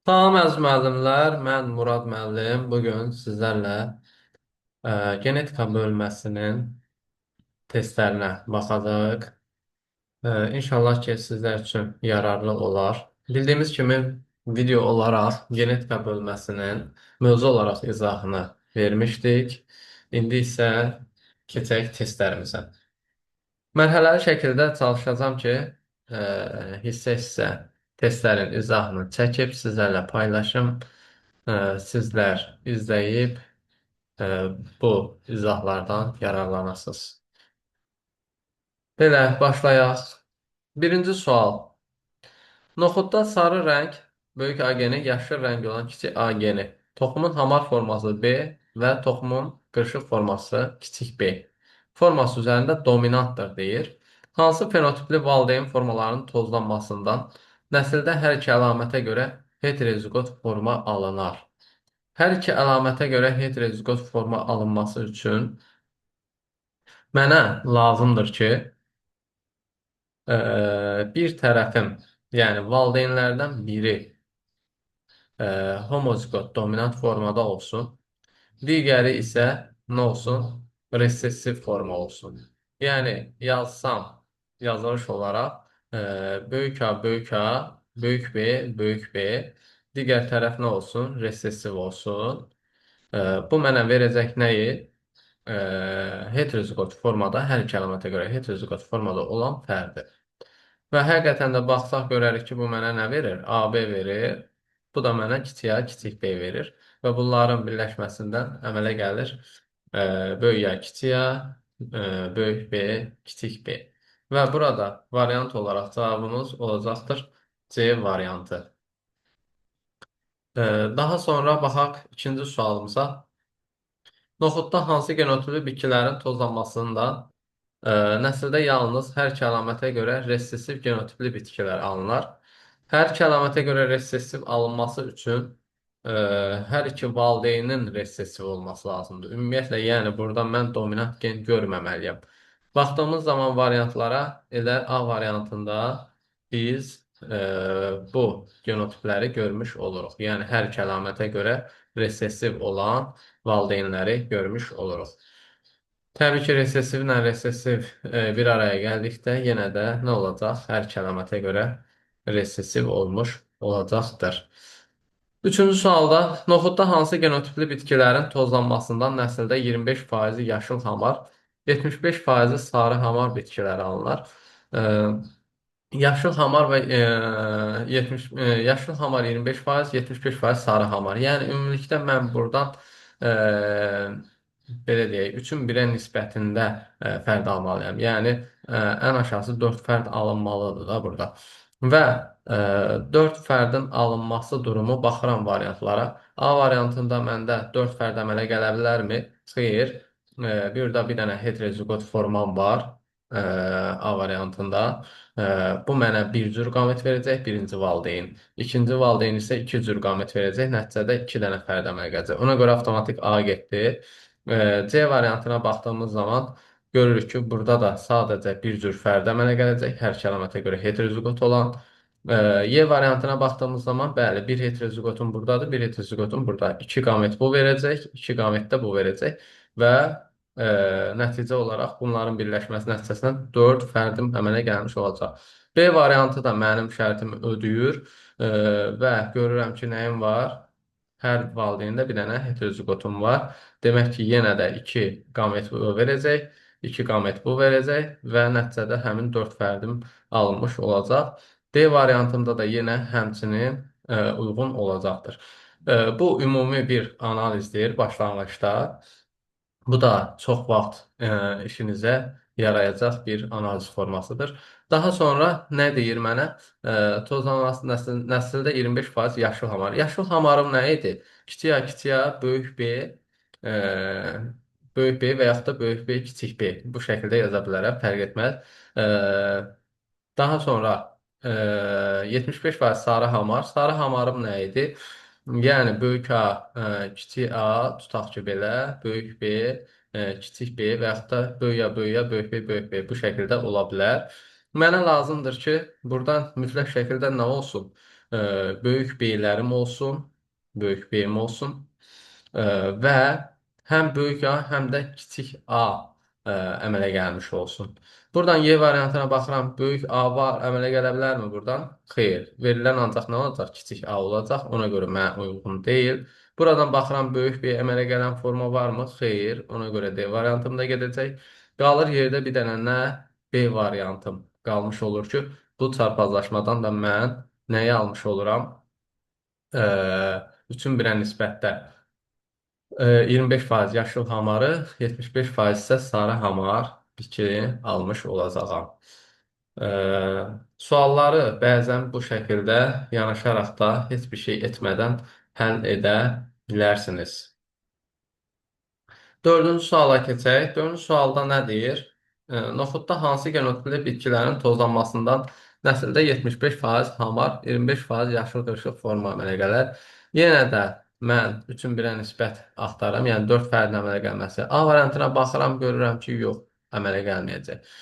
Salam əziz müəllimlər, mən Murad müəllim. Bugün sizlərlə genetika bölməsinin testlərinə baxacağıq. İnşallah ki, sizlər üçün yararlı olar. Bildiyimiz kimi video olaraq genetika bölməsinin mövzu olaraq izahını vermişdik. İndi isə keçək testlərimizə. Mərhələli şəkildə çalışacağam ki, hissə-hissə testlərin izahını çəkib sizlərlə paylaşım. Sizlər izləyib e, bu izahlardan yararlanasınız. Belə, başlayaq. Birinci sual. Noxudda sarı rəng böyük A geni, yaşıl rəng olan kiçik A geni. Toxumun hamar forması B və toxumun qırışıq forması kiçik B. Forması üzərində dominantdır deyir. Hansı fenotipli valideyn formalarının tozlanmasından nəsildə hər iki əlamətə görə heterozigot forma alınar? Hər iki əlamətə görə heterozigot forma alınması üçün mənə lazımdır ki, bir tərəfim, yəni valideynlərdən biri homozigot dominant formada olsun. Digəri isə nə olsun? Resessiv forma olsun. Yəni yazsam, yazılış olaraq böyük A, böyük A, böyük B, böyük B. Digər tərəf nə olsun? Resessiv olsun. Bu mənə verəcək nəyi? Heterozigot formada, hər iki əlamətə görə heterozigot formada olan fərdi. Və həqiqətən də baxsaq görərik ki, bu mənə nə verir? AB verir. Bu da mənə kiçik A, kiçik B verir. Və bunların birləşməsindən əmələ gəlir böyük A, kiçik A, böyük B, kiçik B. Və burada variant olaraq cavabımız olacaqdır C variantı. Daha sonra baxaq ikinci sualımıza. Noxudda hansı genotipi bitkilərin tozlanmasında nəsildə yalnız hər iki əlamətə görə resessiv genotipli bitkilər alınır. Hər iki əlamətə görə resessiv alınması üçün ə, hər iki valideynin resessiv olması lazımdır. Ümumiyyətlə, yəni burada mən dominant gen görməməliyəm. Baxdığımız zaman variantlara elə A variantında biz bu genotipləri görmüş oluruq. Yəni hər iki əlamətə görə resessiv olan valideynləri görmüş oluruq. Təbii ki, resessivlə resessiv bir araya gəldikdə yenə də nə olacaq? Hər iki əlamətə görə resessiv olmuş olacaqdır. Üçüncü sualda noxudda hansı genotipli bitkilərin tozlanmasından nəsildə 25% yaşıl hamar, 75% sarı hamar bitkiləri alınır. E, Yaşıl hamar və 70 yaşıl hamar 25%, 75% sarı hamar. Yəni ümumilikdə mən buradan e, belə deyək, 3-ün 1-ə nisbətində fərd almalıyam. Yəni ən aşağısı 4 fərd alınmalıdır da burada. Və 4 fərdin alınması durumu baxıram variantlara. A variantında məndə 4 fərd əmələ gələ bilərmi? Xeyr. Bir dənə heterozigot formam var A variantında. Bu mənə bir cür qamət verəcək, birinci valideyn. İkinci valideyn isə iki cür qamət verəcək, nəticədə 2 dənə fərd əmələ gələcək. Ona görə avtomatik A getdi. C variantına baxdığımız zaman görürük ki, burada da sadəcə bir cür fərd əmələ gələcək, hər iki əlamətə görə heterozigot olan. Y variantına baxdığımız zaman, bəli, bir heterozigotun buradadır, bir heterozigotun burada. 2 qamət bu verəcək, 2 qamət də bu verəcək və nəticə olaraq bunların birləşməsi nəticəsində 4 fərdim əmələ gəlmiş olacaq. B variantı da mənim şərtimi ödəyir və görürəm ki, nəyim var? Hər valideyndə bir dənə heterozigotum var. Demək ki, yenə də 2 qamət bu verəcək, 2 qamət bu verəcək və nəticədə həmin 4 fərdim alınmış olacaq. D variantında da yenə həmçinin uyğun olacaqdır. Bu ümumi bir analizdir başlanğıcda. Bu da çox vaxt işinizə yarayacaq bir analiz formasıdır. Daha sonra nə deyir mənə? Tozlanması nəsildə 25% yaşıl hamar. Yaşıl hamarım nə idi? Kiçik A, kiçik A, böyük B, e, böyük B və yaxud da böyük B, kiçik B. Bu şəkildə yaza bilərəm, fərq etməz. Daha sonra 75% sarı hamar. Sarı hamarım nə idi? Yəni böyük A, kiçik A, tutaq ki belə, böyük B, kiçik B və yaxud da böyük A, böyük A, böyük B, böyük B bu şəkildə ola bilər. Mənə lazımdır ki, buradan mütləq şəkildə nə olsun? Böyük B-lərim olsun, böyük B-im olsun. Və həm böyük A, həm də kiçik A əmələ gəlmiş olsun. Buradan Y variantına baxıram, böyük A var, əmələ gələ bilərmi buradan? Xeyr. Verilən ancaq nə olacaq? Kiçik A olacaq. Ona görə mənə uyğun deyil. Buradan baxıram, böyük B əmələ gələn forma varmı? Xeyr. Ona görə D variantım da gedəcək. Qalır yerdə bir dənə nə? B variantım qalmış olur ki, bu çarpazlaşmadan da mən nəyi almış oluram? 3-ün 1-ə nisbətdə 25% yaşıl hamarı, 75% isə sarı hamar bikini almış olacağam. Sualları bəzən bu şəkildə yanaşaraq da heç bir şey etmədən həll edə bilərsiniz. Dördüncü suala keçək. Dördüncü sualda nə deyir? Noxudda hansı genotipli bitkilərin tozlanmasından nəsildə 75% hamar, 25% yaşıl qırışıq forma əmələ gələr. Yenə də mən 3-ün 1-ə nisbət axtarıram, yəni 4 fərdin əmələ gəlməsi. A variantına baxıram, görürəm ki, yox, əmələ gəlməyəcək.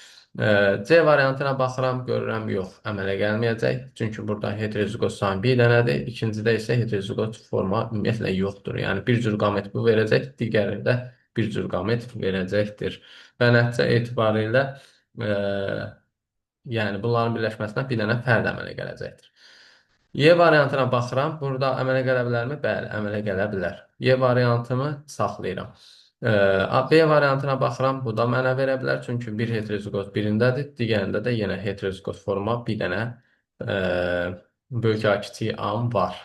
C variantına baxıram, görürəm, yox, əmələ gəlməyəcək. Çünki burada heterozigot sayı bir dənədir. İkincidə isə heterozigot forma ümumiyyətlə yoxdur. Yəni bir cür qamet bu verəcək, digərində bir cür qamet verəcəkdir. Və nəticə etibarilə e, yəni bunların birləşməsindən bir dənə fərd əmələ gələcəkdir. Y variantına baxıram. Burada əmələ gələ bilərmi? Bəli, əmələ gələ bilər. Y variantımı saxlayıram. B variantına baxıram. Bu da mənə verə bilər. Çünki bir heterozigot birindədir. Digərində də yenə heterozigot forma bir dənə e, böyük A kiçik A var.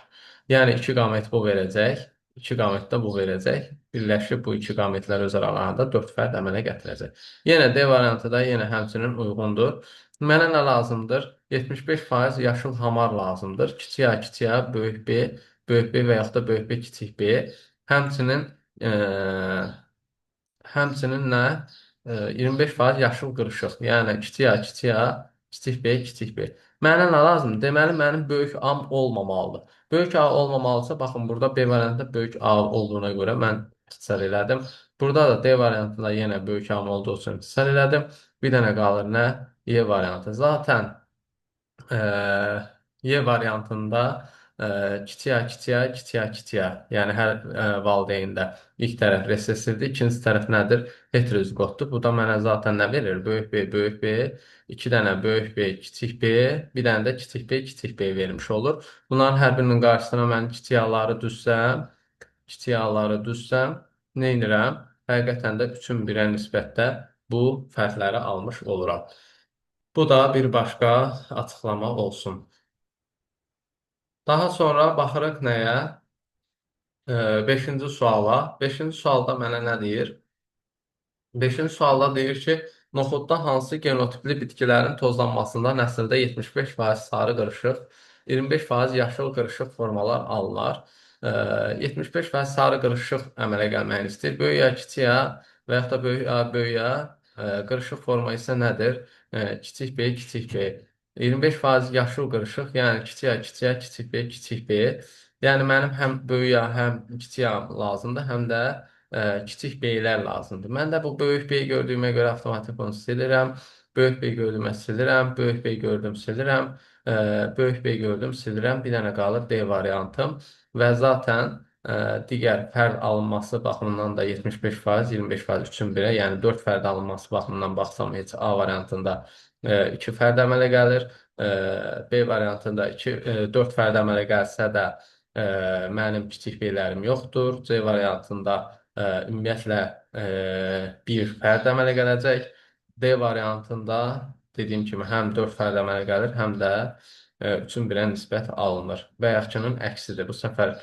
Yəni iki qamət bu verəcək. İki qamət də bu verəcək. Birləşib bu iki qametlər öz aralarında 4 fərd əmələ gətirəcək. Yenə D variantı da yenə həmçinin uyğundur. Mənə nə lazımdır? 75% yaşıl hamar lazımdır. Kiçik A, kiçik A, böyük B və yaxud da böyük B, kiçik B. Həmçinin e, həmçinin nə? 25% yaşıl qırışıq. Yəni kiçik A, kiçik A, kiçik B, kiçik B. Mənə nə lazımdır? Deməli, mənim böyük A-m olmamalıdır. Böyük A olmamalısa, baxın, burada B variantında böyük A olduğuna görə mən ixtisar elədim. Burada da D variantında yenə böyük A-m olduğu üçün ixtisar elədim. Bir dənə qalır nə? Y variantı. Zaten Y variantında kiçik A, kiçik A, kiçik A, kiçik A. Yəni hər valideyndə ilk tərəf resessivdir, ikinci tərəf nədir? Heterozigotdur. Bu da mənə zaten nə verir? Böyük B, iki dənə böyük B, kiçik B, bir dənə də kiçik B vermiş olur. Bunların hər birinin qarşısına mən kiçik A-ları düzsəm, nə edirəm? Həqiqətən də 3-ün 1-ə nisbətdə bu fərqləri almış oluram. Bu da bir başqa açıqlama olsun. Daha sonra baxırıq nəyə? Beşinci suala. Beşinci sualda mənə nə deyir? Beşinci sualda deyir ki, noxudda hansı genotipli bitkilərin tozlanmasında nəsildə 75% sarı qırışıq, 25% yaşıl qırışıq formalar alınır. 75% sarı qırışıq əmələ gəlməyini istəyir. Böyük A, kiçik A və yaxud da böyük A, böyük A. Qırışıq forma isə nədir? Kiçik B, kiçik B. 25% yaşıl qırışıq, yəni kiçik A, kiçik A, kiçik B, kiçik B. Yəni mənim həm böyük A, həm kiçik A lazımdır, həm də kiçik B-lər lazımdır. Mən də bu böyük B gördüyümə görə avtomatik onu silirəm. Böyük B gördüyümə silirəm. Böyük B gördüm, silirəm. Böyük B gördüm, silirəm. Bir dənə qalır D variantım. Və zaten digər fərd alınması baxımından da 75%, 25% 3-ün 1-ə, yəni 4 fərd alınması baxımından baxsam heç A variantında 2 fərd əmələ gəlir. B variantında 4 fərd əmələ gəlsə də mənim kiçik B-lərim yoxdur. C variantında ümumiyyətlə bir fərd əmələ gələcək. D variantında dediyim kimi həm 4 fərd əmələ gəlir, həm də 3-ün 1-ə nisbət alınır. Və yaxçının əksidir. Bu səfər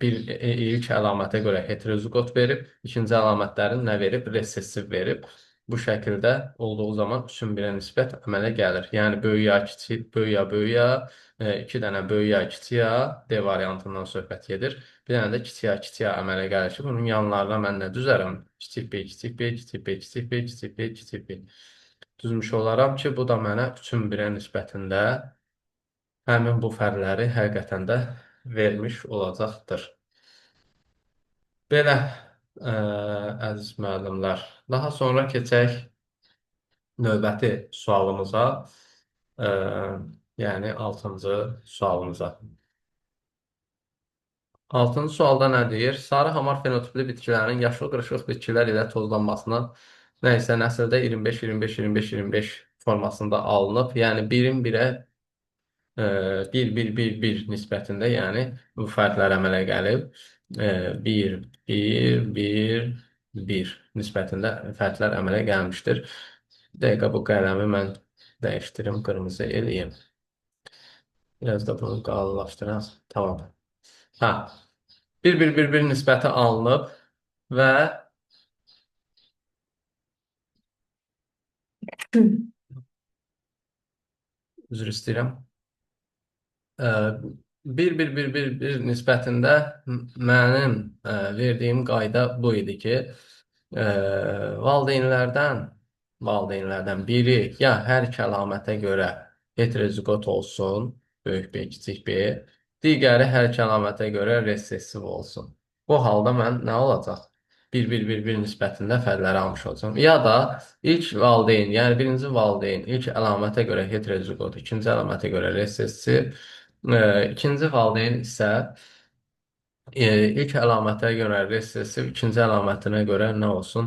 ilk əlamətə görə heterozigot verib, ikinci əlamətlərin nə verib? Resessiv verib. Bu şəkildə olduğu zaman 3-ün 1-ə nisbət əmələ gəlir. Yəni böyük A, kiçik, böyük A, böyük A, iki dənə böyük A, kiçik A, D variantından söhbət gedir. Bir dənə də kiçik A, kiçik A əmələ gəlir ki, bunun yanlarına mən nə düzərəm? Kiçik B, kiçik B, kiçik B, kiçik B, kiçik B, kiçik B. Düzmüş olaram ki, bu da mənə 3-ün 1-ə nisbətində həmin bu fərqləri həqiqətən də vermiş olacaqdır. Belə, əziz müəllimlər. Daha sonra keçək növbəti sualımıza, e, yəni 6-cı sualımıza. 6-cı sualda nə deyir? Sarı hamar fenotipli bitkilərin yaşıl qırışıq bitkilər ilə tozlanmasına nə isə nəsildə 25-25-25-25 formasında alınıb. Yəni birin birə 1-1-1-1 nisbətində, yəni bu fərqlər əmələ gəlib. 1-1-1-1 nisbətində fərqlər əmələ gəlmişdir. Bir dəqiqə bu qələmi mən dəyişdirim, qırmızı eləyim. Biraz da bunu qalınlaşdıraq. Tamam. Hə, 1-1-1-1 nisbəti alınıb və üzr istəyirəm. Ə, 1-1-1-1-1 nisbətində mənim verdiyim qayda bu idi ki, ə, valideynlərdən valideynlərdən biri ya hər iki əlamətə görə heterozigot olsun, böyük B, kiçik B, digəri hər iki əlamətə görə resessiv olsun. Bu halda mən nə olacaq? 1-1-1-1 nisbətində fərqləri almış olacağam. Ya da ilk valideyn, yəni birinci valideyn ilk əlamətə görə heterozigot, ikinci əlamətə görə resessiv, ikinci valideyn isə ilk əlamətə görə resessiv, ikinci əlamətinə görə nə olsun?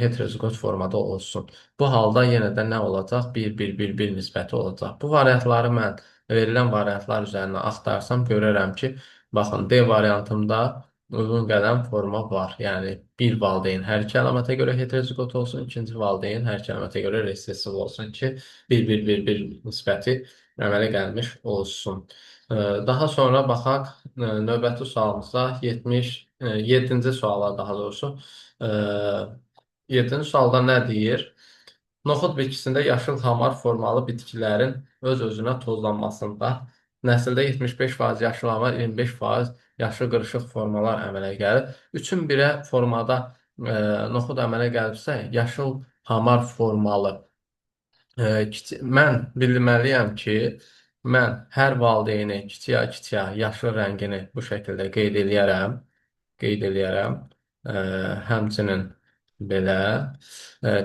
Heterozigot formada olsun. Bu halda yenə də nə olacaq? 1-1-1-1 nisbəti olacaq. Bu variantları mən verilən variantlar üzərinə axtarsam görərəm ki, baxın, D variantımda uyğun gələn forma var. Yəni, bir valideyn hər iki əlamətə görə heterozigot olsun, ikinci valideyn hər iki əlamətə görə resessiv olsun ki, 1-1-1-1 nisbəti əmələ gəlmiş olsun. Daha sonra baxaq növbəti sualımızda 77-ci suala daha doğrusu. 7-ci sualda nə deyir? Noxud bitkisində yaşıl hamar formalı bitkilərin öz-özünə tozlanmasında nəsildə 75% yaşıl hamar, 25% yaşıl qırışıq formalar əmələ gəlir. 3-ün 1-ə formada noxud əmələ gəlibsə, yaşıl hamar formalı mən bilməliyəm ki, mən hər valideyni kiçiyə-kiçiyə yaşıl rəngini bu şəkildə qeyd eləyərəm. Qeyd eləyərəm. Həmçinin belə.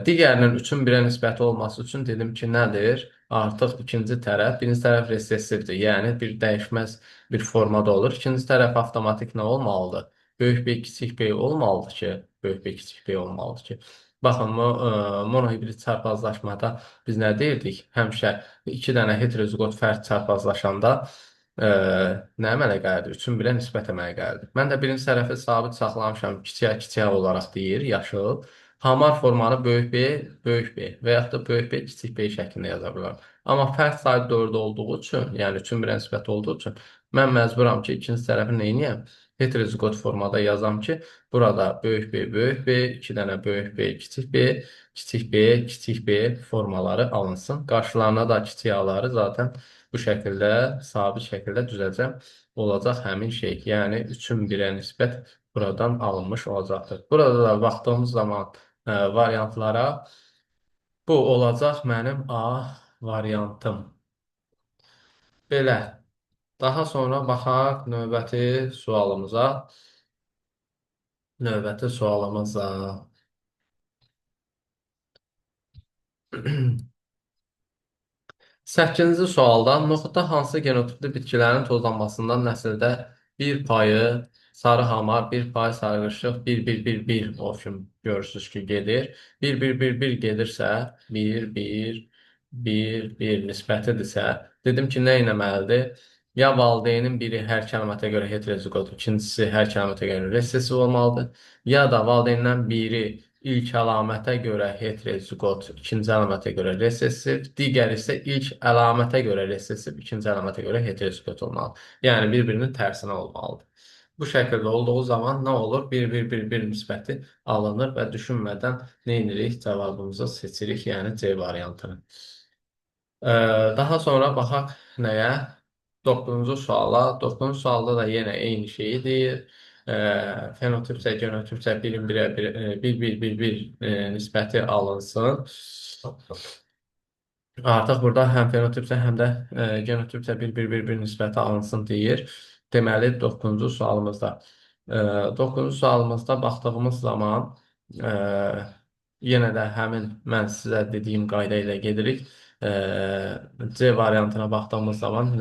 Digərinin 3-ün 1-ə nisbəti olması üçün dedim ki, nədir? Artıq ikinci tərəf, birinci tərəf resessivdir. Yəni, bir dəyişməz bir formada olur. İkinci tərəf avtomatik nə olmalıdır? Böyük B, kiçik B olmalıdır ki, böyük B, kiçik B olmalıdır ki. Baxın, monohibrid çarpazlaşmada biz nə deyirdik? Həmişə iki dənə heterozigot fərd çarpazlaşanda nə əmələ gəldi? 3-ün 1-ə nisbət əmələ gəldi. Mən də birinci tərəfi sabit saxlamışam, kiçiyə-kiçiyə olaraq deyir, yaşıl. Hamar formanı böyük B, böyük B və yaxud da böyük B, kiçik B şəklində yaza bilərəm. Amma fərq sayı 4 olduğu üçün, yəni 3-ün 1-ə nisbət olduğu üçün, mən məcburam ki, ikinci tərəfi neyniyəm? Heterozigot formada yazam ki, burada böyük B, böyük B, 2 dənə böyük B, kiçik B, kiçik B, kiçik B formaları alınsın. Qarşılarına da kiçik A-ları zaten bu şəkildə, sabit şəkildə düzəcəm. Olacaq həmin şey. Yəni 3-ün 1-ə nisbət buradan alınmış olacaqdır. Burada da baxdığımız zaman variantlara bu olacaq mənim A variantım. Belə. Daha sonra baxaq növbəti sualımıza. Növbəti sualımıza. 8-ci sualda noxudda hansı genotipli bitkilərin tozlanmasından nəsildə bir payı sarı hamar, bir payı sarıqırışıq, 1-1-1-1 o kimi görürsünüz ki, gedir. 1-1-1-1 gedirsə, 1-1-1-1 nisbətidirsə, dedim ki, nə etməlidir? Ya valideynin biri hər kəlimətə görə heterozigot, ikincisi hər kəlimətə görə resessiv olmalıdır. Ya da valideyndən biri ilk əlamətə görə heterozigot, ikinci əlamətə görə resessiv, digəri isə ilk əlamətə görə resessiv, ikinci əlamətə görə heterozigot olmalıdır. Yəni, bir-birinin tərsinə olmalıdır. Bu şəkildə olduğu zaman nə olur? 1-1-1-1 nisbəti alınır və düşünmədən nə edirik? Cavabımızı seçirik, yəni C variantını. Daha sonra baxaq nəyə? 9-cu suala. 9-cu sualda da yenə eyni şeyi deyir. Fenotipsə, genotipsə 1-1-1-1 nisbəti alınsın. Artıq burada həm fenotipsə, həm də genotipsə 1-1-1-1 nisbəti alınsın deyir. Deməli, 9-cu sualımızda. 9-cu sualımızda baxdığımız zaman yenə də həmin mən sizə dediyim qayda ilə gedirik. E, C variantına baxdığımız zaman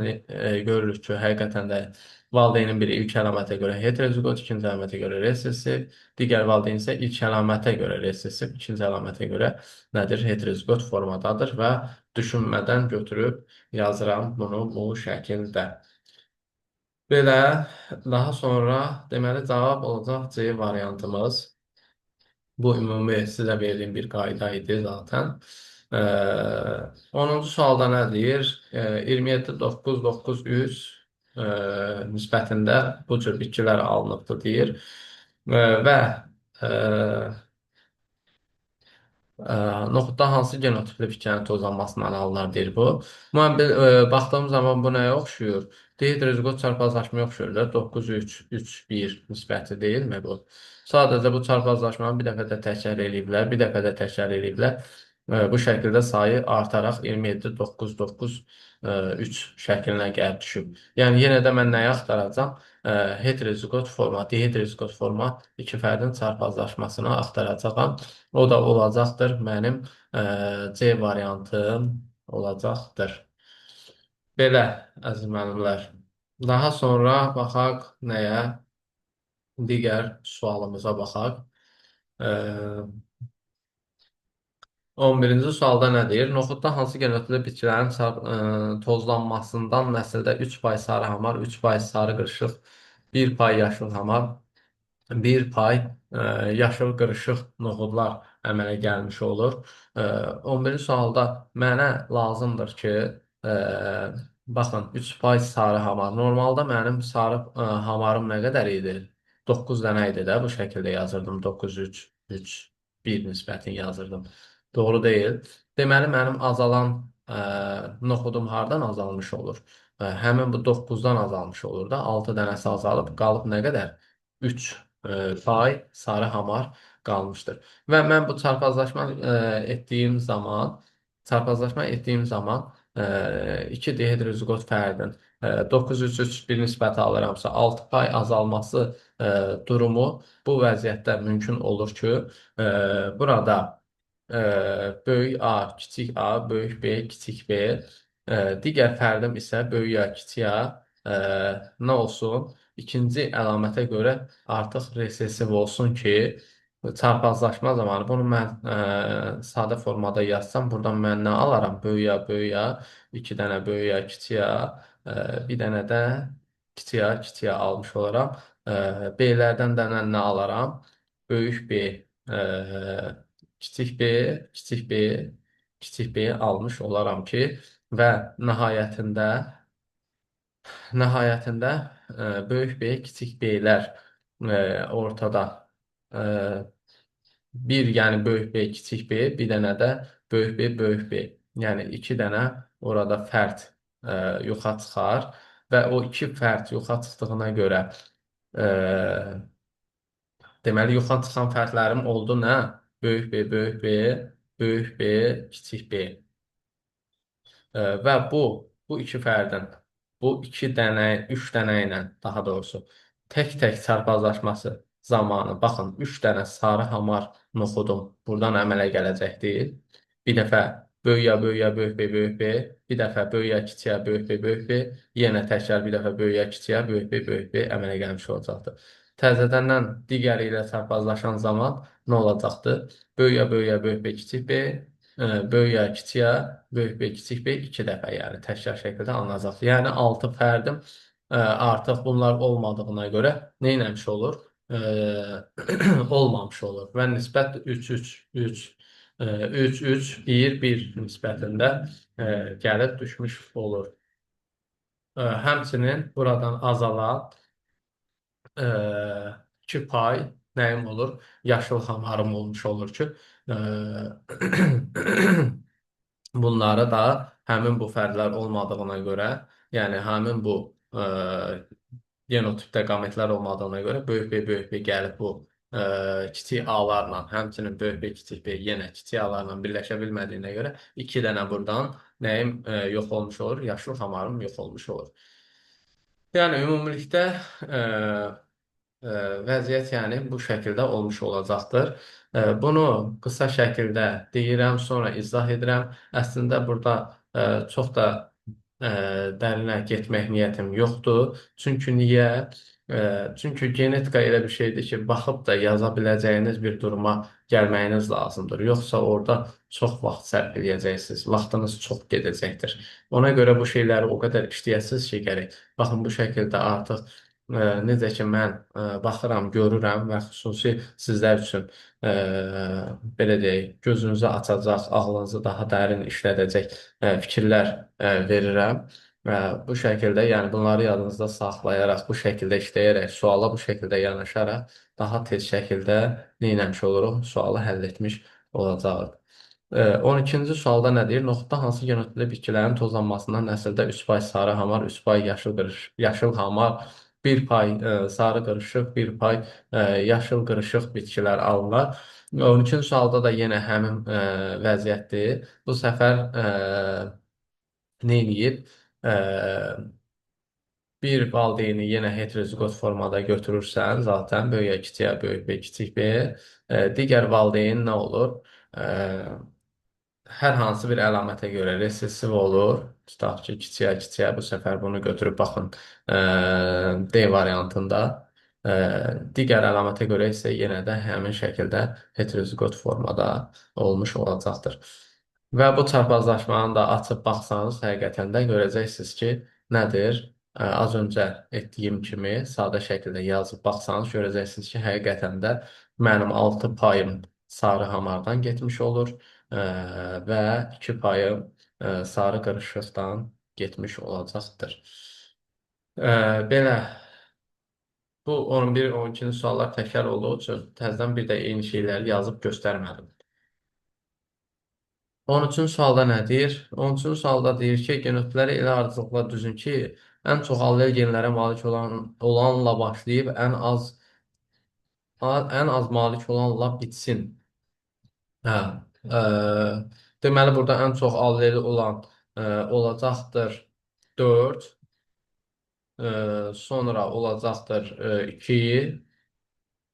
görürük ki, həqiqətən də valideynin biri ilk əlamətə görə heterozigot, ikinci əlamətə görə resessiv, digər valideyn isə ilk əlamətə görə resessiv, ikinci əlamətə görə nədir? Heterozigot formadadır və düşünmədən götürüb yazıram bunu bu şəkildə. Belə, daha sonra deməli cavab olacaq C variantımız. Bu ümumi sizə verdiyim bir qayda idi zaten. 10-cu sualda nə deyir? 27, 9, 9, 3 nisbətində bu cür bitkilər alınıbdır deyir. Və e, noxudda hansı genotipli bitkinin tozlanmasından alınır deyir bu. Mən baxdığım zaman bu nəyə oxşuyur? Dihidrozigot çarpazlaşmaya oxşuyur da 9, 3, 3, 1 nisbəti deyilmi bu? Sadəcə bu çarpazlaşmanı bir dəfə də təkrar eləyiblər, bir dəfə də təkrar eləyiblər. Bu şəkildə sayı artaraq 27, 9, 9, 3 şəklinə gəlib düşüb. Yəni yenə də mən nəyi axtaracağam? Heterozigot forma, dihidrozigot forma iki fərdin çarpazlaşmasını axtaracağam. O da olacaqdır mənim C variantım olacaqdır. Belə, əziz müəllimlər. Daha sonra baxaq nəyə? Digər sualımıza baxaq. E, 11-ci sualda nə deyir? Noxudda hansı genotipli bitkilərin tozlanmasından nəsildə 3% sarı hamar, 3% sarı qırışıq, 1% yaşıl hamar, bir pay yaşıl qırışıq noxudlar əmələ gəlmiş olur. 11-ci sualda mənə lazımdır ki, e, baxın 3% sarı hamar. Normalda mənim sarı hamarım nə qədər idi? 9 dənə idi də bu şəkildə yazırdım. 9, 3, 3, 1 nisbətini yazırdım. Doğru deyil. Deməli mənim azalan noxudum hardan azalmış olur? Həmin bu 9-dan azalmış olur da 6 dənəsi azalıb qalıb nə qədər? 3 pay sarı hamar qalmışdır. Və mən bu çarpazlaşma etdiyim zaman 2 dihidrozigot fərdin 9-3-3-1 nisbəti alıramsa 6 pay azalması durumu bu vəziyyətdə mümkün olur ki, burada böyük A, kiçik A, böyük B, kiçik B, digər fərdim isə böyük A, kiçik A nə olsun? İkinci əlamətə görə artıq resessiv olsun ki, çarpazlaşma zamanı bunu mən sadə formada yazsam, buradan mən nə alaram? Böyük A, böyük A, 2 dənə böyük A, kiçik A, bir dənə də kiçik A, kiçik A almış olaram. B-lərdən də nə alaram? Böyük B, kiçik B, kiçik B, kiçik B almış olaram ki, və nəhayətində böyük B, kiçik B-lər ortada. E, bir, yəni böyük B, kiçik B, bir dənə də böyük B, böyük B. Yəni iki dənə orada fərd yoxa çıxar və o iki fərd yoxa çıxdığına görə deməli yoxa çıxan fərdlərim oldu nə? Böyük B, böyük B, böyük B, kiçik B. Və bu iki fərdin bu iki dənə, üç dənə ilə daha doğrusu tək-tək çarpazlaşması zamanı baxın 3 dənə sarı hamar noxudum buradan əmələ gələcək deyil. Bir dəfə böyük A, böyük A, böyük B, böyük B, bir dəfə böyük A, kiçik A, böyük B, böyük B, yenə təkrar bir dəfə böyük A, kiçik A, böyük B, böyük B əmələ gəlmiş olacaqdır. Təzədəndən digəri ilə çarpazlaşan zaman nə olacaqdır? Böyük A, böyük A, böyük B, kiçik B, böyük A, kiçik A, böyük B, kiçik B 2 dəfə, yəni təkrar şəkildə alınacaqdır. Yəni 6 fərdim artıq bunlar olmadığına görə nə etmiş olur? Olmamış olur və nisbət 3-3-3, 3-3-1-1 nisbətində gəlib düşmüş olur. Həmçinin buradan azalan 2 pay nəyim olur? Yaşıl hamarım olmuş olur ki, bunları da həmin bu fərdlər olmadığına görə, yəni həmin bu genotipdə qametlər olmadığına görə böyük B gəlib bu kiçik A-larla, həmçinin böyük B, kiçik B yenə kiçik A-larla birləşə bilmədiyinə görə 2 dənə buradan nəyim yox olmuş olur? Yaşıl hamarım yox olmuş olur. Yəni ümumilikdə e, vəziyyət yəni bu şəkildə olmuş olacaqdır. Bunu qısa şəkildə deyirəm, sonra izah edirəm. Əslində burada çox da e, dərinə getmək niyyətim yoxdur. Çünki niyə? Çünki genetika elə bir şeydir ki, baxıb da yaza biləcəyiniz bir duruma gəlməyiniz lazımdır. Yoxsa orada çox vaxt sərf edəcəksiniz, vaxtınız çox gedəcəkdir. Ona görə bu şeyləri o qədər işləyəsiniz ki, gərək. Baxın bu şəkildə artıq necə ki mən baxıram, görürəm və xüsusi sizlər üçün belə deyək, gözünüzü açacaq, ağlınızı daha dərin işlədəcək fikirlər verirəm. Və bu şəkildə, yəni bunları yadınızda saxlayaraq, bu şəkildə işləyərək, suala bu şəkildə yanaşaraq daha tez şəkildə nə etmiş oluruq? Sualı həll etmiş olacağıq. 12-ci sualda nə deyir? Noxudda hansı genotipli bitkilərin tozlanmasından nəsildə 3 pay sarı hamar, 3 pay yaşıl hamar, 1 pay sarı qırışıq, 1 pay yaşıl qırışıq bitkilər alınır. 12-ci sualda da yenə həmin vəziyyətdir. Bu səfər nə eləyib? E, Bir valdeyni yenə heterozigot formada götürürsən, zaten böyük kiçiyə, böyük B, kiçik B. Digər valdeyn nə olur? E, Hər hansı bir əlamətə görə resessiv olur. Tutaq ki, kiçiyə, kiçiyə bu səfər bunu götürüb baxın D variantında. Digər əlamətə görə isə yenə də həmin şəkildə heterozigot formada olmuş olacaqdır. Və bu çarpazlaşmanı da açıb baxsanız, həqiqətən də görəcəksiniz ki, nədir? Az öncə etdiyim kimi sadə şəkildə yazıb baxsanız, görəcəksiniz ki, həqiqətən də mənim 6 payım sarı hamardan getmiş olur və 2 payı sarı qırışıqdan getmiş olacaqdır. Belə bu 11-12-ci suallar təkrar olduğu üçün təzədən bir də eyni şeyləri yazıb göstərmədim. 13-cü sualda nə deyir? 13-cü sualda deyir ki, genotipləri elə ardıcılıqla düzün ki, ən çox allel genlərə malik olanla başlayıb ən az malik olanla bitsin. Hə, ə, deməli burada ən çox alleli olan olacaqdır 4, sonra olacaqdır 2,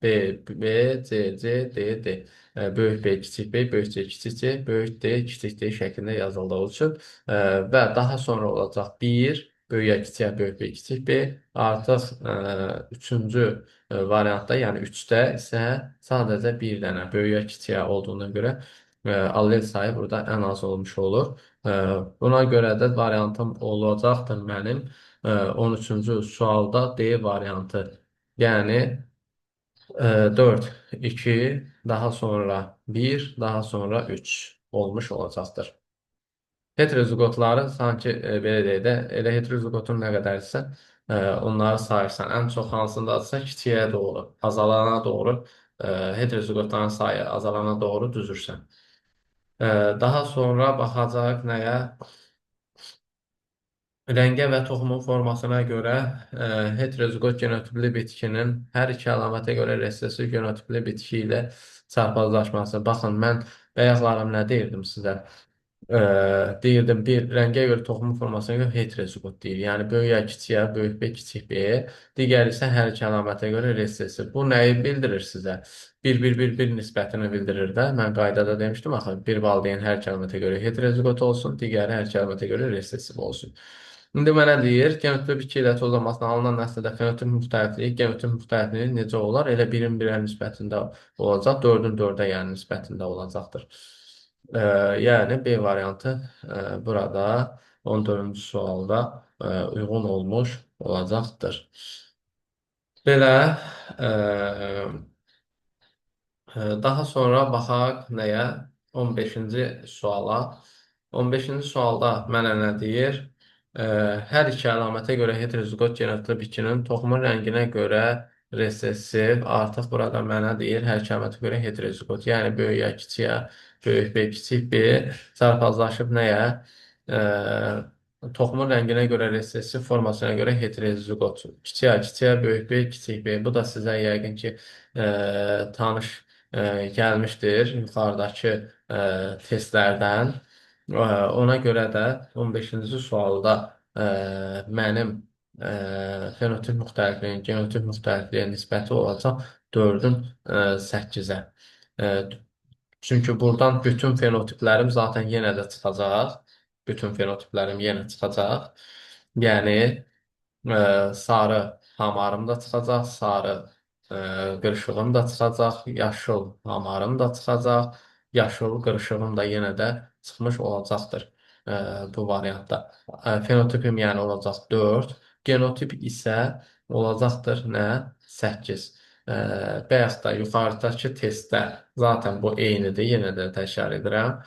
B, C, D. Böyük B, kiçik B, böyük C, kiçik C, böyük D, kiçik D şəklində yazıldığı üçün və daha sonra olacaq 1, böyüyə, kiçiyə, böyük B, kiçik B. Artıq üçüncü variantda, yəni 3-də isə sadəcə bir dənə böyüyə, kiçiyə olduğuna görə allel sayı burada ən az olmuş olur. Buna görə də variantım olacaqdır mənim 13-cü sualda D variantı. Yəni 4, 2, daha sonra 1, daha sonra 3 olmuş olacaqdır. Heterozigotları sanki belə deyək də, elə heterozigotun nə qədərsə, onları sayırsan. Ən çox hansındadırsa kiçiyə doğru, azalana doğru, heterozigotların sayı azalana doğru düzürsən. Daha sonra baxacaq nəyə? Rəngə və toxumun formasına görə heterozigot genotipli bitkinin hər iki əlamətə görə resessiv genotipli bitki ilə çarpazlaşması. Baxın, mən bayaqlarım nə deyirdim sizə? Deyirdim, bir rəngə görə toxumun formasına görə heterozigot deyir. Yəni böyük A kiçiyə, böyük B kiçik B. Digəri isə hər iki əlamətə görə resessiv. Bu nəyi bildirir sizə? 1-1-1-1 nisbətini bildirir də. Mən qaydada demişdim axı, bir valideyn hər iki əlamətə görə heterozigot olsun, digəri hər iki əlamətə görə resessiv olsun. İndi mənə deyir, genotip bitki ilə tozlanmasına alınan nəsildə fenotip müxtəlifliyi, genotip müxtəlifliyi necə olar? Elə 1-in 1-ə nisbətində olacaq, 4-ün 4-ə yəni nisbətində olacaqdır. Yəni B variantı burada 14-cü sualda uyğun olmuş olacaqdır. Belə daha sonra baxaq nəyə? 15-ci suala. 15-ci sualda mənə nə deyir? Hər iki əlamətə görə heterozigot genotipli bitkinin toxumun rənginə görə resessiv. Artıq burada mənə deyir, hər iki əlamətə görə heterozigot. Yəni böyük A kiçiyə, böyük B kiçik B çarpazlaşıb nəyə? Toxumun rənginə görə resessiv, formasına görə heterozigot. Kiçiyə, kiçiyə, böyük B, kiçik B. Bu da sizə yəqin ki, tanış gəlmişdir yuxarıdakı testlərdən. Ona görə də 15-ci sualda mənim fenotip müxtəlifliyin genotip müxtəlifliyə nisbəti olacaq 4-ün 8-ə. Çünki buradan bütün fenotiplərim zaten yenə də çıxacaq. Bütün fenotiplərim yenə çıxacaq. Yəni sarı hamarım da çıxacaq, sarı qırışığım da çıxacaq, yaşıl hamarım da çıxacaq, yaşıl qırışığım da yenə də çıxmış olacaqdır e, bu variantda. Fenotipim yəni olacaq 4, genotip isə olacaqdır nə? 8. Bəyəs də yuxarıdakı testdə zaten bu eynidir, yenə də təkrar edirəm.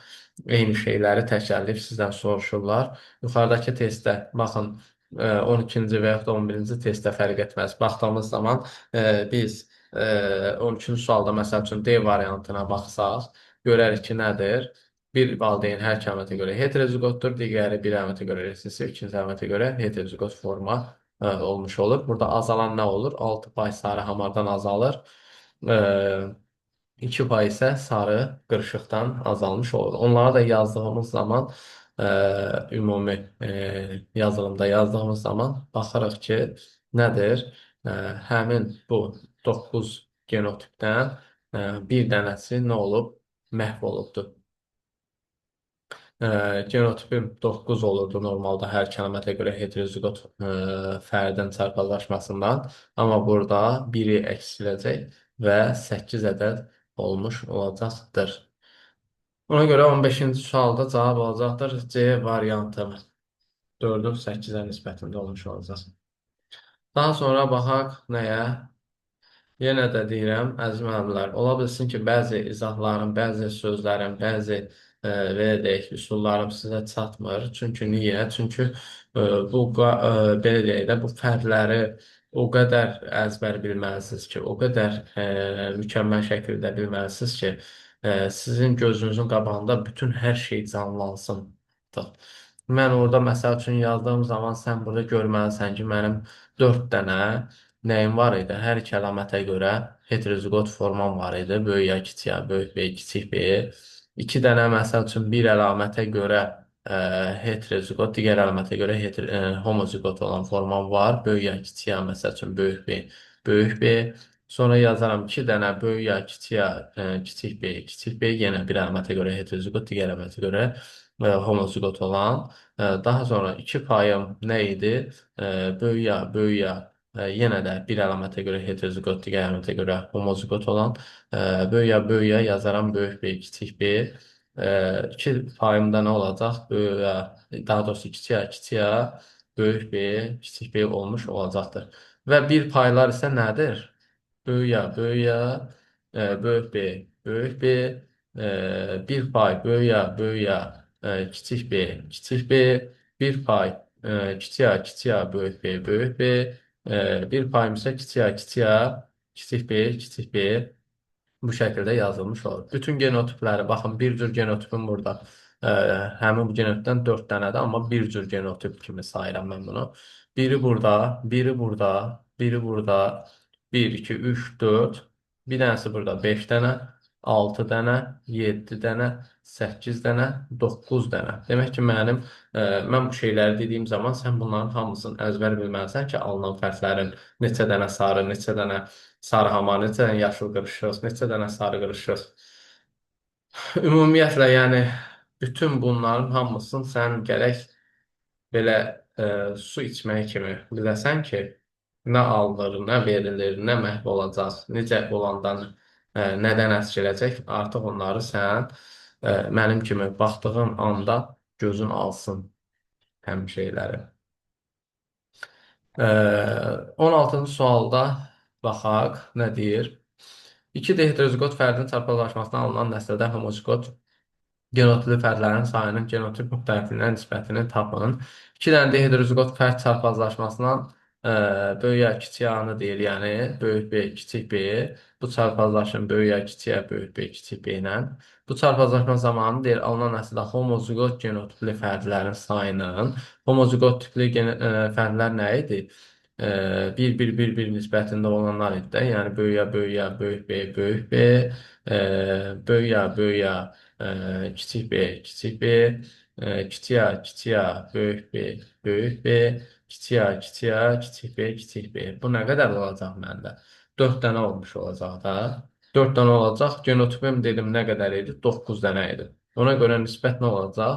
Eyni şeyləri təkərləyib sizdən soruşurlar. Yuxarıdakı testdə baxın 12-ci və yaxud da 11-ci testdə fərq etməz. Baxdığımız zaman biz 13-cü sualda məsəl üçün D variantına baxsaq, görərik ki, nədir? Bir valideyn hər iki əlamətə görə heterozigotdur, digəri bir əlamətə görə resessiv, ikinci əlamətə görə heterozigot forma olmuş olur. Burada azalan nə olur? 6 pay sarı hamardan azalır. E, 2 pay isə sarı qırışıqdan azalmış olur. Onlara da yazdığımız zaman ümumi yazılımda yazdığımız zaman baxırıq ki, nədir? Həmin bu 9 genotipdən bir dənəsi nə olub? Məhv olubdur. Genotipim 9 olurdu normalda hər kəlimətə görə heterozigot fərdin çarpazlaşmasından. Amma burada biri əksiləcək və 8 ədəd olmuş olacaqdır. Ona görə 15-ci sualda cavab olacaqdır C variantı. 4-ün 8-ə nisbətində olmuş olacaq. Daha sonra baxaq nəyə? Yenə də deyirəm, əziz müəllimlər, ola bilsin ki, bəzi izahlarım, bəzi sözlərim, bəzi belə deyək, üsullarım sizə çatmır. Çünki niyə? Çünki belə deyək də, bu fərdləri o qədər əzbər bilməlisiniz ki, o qədər mükəmməl şəkildə bilməlisiniz ki, sizin gözünüzün qabağında bütün hər şey canlansın. Mən orada məsəl üçün yazdığım zaman sən burada görməlisən ki, mənim 4 dənə nəyim var idi? Hər iki əlamətə görə heterozigot formam var idi. Böyük ya, kiçik ya, böyük B, kiçik B. 2 dənə məsəl üçün bir əlamətə görə heterozigot, digər əlamətə görə homozigot olan formam var. Böyük ya, kiçik ya, məsəl üçün böyük B, böyük B. Sonra yazaram 2 dənə böyük ya, kiçik ya, kiçik B, kiçik B. Yenə bir əlamətə görə heterozigot, digər əlamətə görə homozigot olan. Daha sonra 2 payım nə idi? Böyük ya, böyük ya. Yenə də bir əlamətə görə heterozigot, digər əlamətə görə homozigot olan böyüyə yazaram böyük B, kiçik B. 2 payımda nə olacaq? Böyüyə, daha doğrusu kiçiyə, böyük B, kiçik B olmuş olacaqdır. Və bir paylar isə nədir? Böyüyə, böyük B, böyük B, bir pay böyüyə, kiçik B, kiçik B, bir pay kiçiyə, böyük B, böyük B. Bir payım isə kiçiyə, kiçik B, kiçik B bu şəkildə yazılmış olur. Bütün genotipləri, baxın, bir cür genotipim burada. Həmin bu genotipdən 4 dənədir, amma bir cür genotip kimi sayıram mən bunu. Biri burada, biri burada, biri burada, 1, 2, 3, 4, bir dənəsi burada 5 dənə, 6 dənə, 7 dənə, 8 dənə, 9 dənə. Demək ki, mən bu şeyləri dediyim zaman sən bunların hamısını əzbər bilməlisən ki, alınan fərqlərin neçə dənə sarı, neçə dənə sarı hamar, neçə dənə yaşıl qırışıq, neçə dənə sarı qırışıq. Ümumiyyətlə, yəni bütün bunların hamısını sən gərək belə su içmək kimi biləsən ki, nə alınır, nə verilir, nə məhv olacaq, necə olandan nədən əskiləcək, artıq onları sən mənim kimi baxdığın anda gözün alsın həmin şeyləri. 16-cı sualda baxaq, nə deyir? 2 heterozigot fərdin çarpazlaşmasına alınan nəsildə homozigot genotipli fərdlərin sayının genotip müxtəlifliyinə nisbətini tapın. 2 dənə heterozigot fərd çarpazlaşmasından böyük ya, kiçik A-nı deyir, yəni böyük B, kiçik B. Bu çarpazlaşın böyük ya, kiçik A, böyük B, kiçik B ilə. Bu çarpazlaşma zamanı deyir, alınan nəsildə homozigot genotipli fərdlərin sayının, homozigot tipli fərdlər nə idi? 1-1-1-1 nisbətində olanlar idi də, yəni böyük ya, böyük B, böyük B, böyük ya, kiçik B, kiçik B, kiçik A, böyük B, böyük B, kiçik A, kiçik A, kiçik B, kiçik B. Bu nə qədər olacaq məndə? 4 dənə olmuş olacaq da. 4 dənə olacaq. Genotipim dedim nə qədər idi? 9 dənə idi. Ona görə nisbət nə olacaq?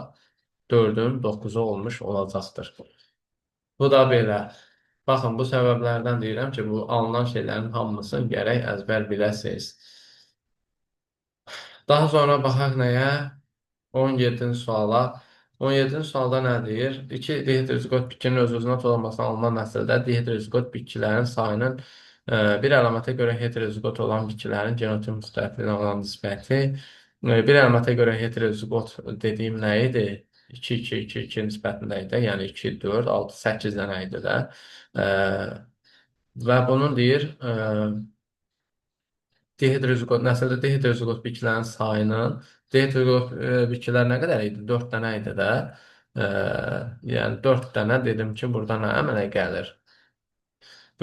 4-ün 9-u olmuş olacaqdır. Bu da belə. Baxın, bu səbəblərdən deyirəm ki, bu alınan şeylərin hamısını gərək əzbər biləsiniz. Daha sonra baxaq nəyə? 17-ci suala. 17-ci sualda nə deyir? İki dihidrozigot bitkinin öz-özünə toplamasına alınan nəsildə dihidrozigot bitkilərin sayının bir əlamətə görə heterozigot olan bitkilərin genotip müxtəlifliyinə olan nisbəti. Bir əlamətə görə heterozigot dediyim nə idi? 2-2-2-2 nisbətində idi. Yəni 2, 4, 6, 8 dənə idi də. E, və bunun deyir, dihidrozigot, nəsildə dihidrozigot bitkilərin sayının dihidrozigot bitkilər nə qədər idi? 4 dənə idi də. E, yəni 4 dənə dedim ki, burada nə əmələ gəlir?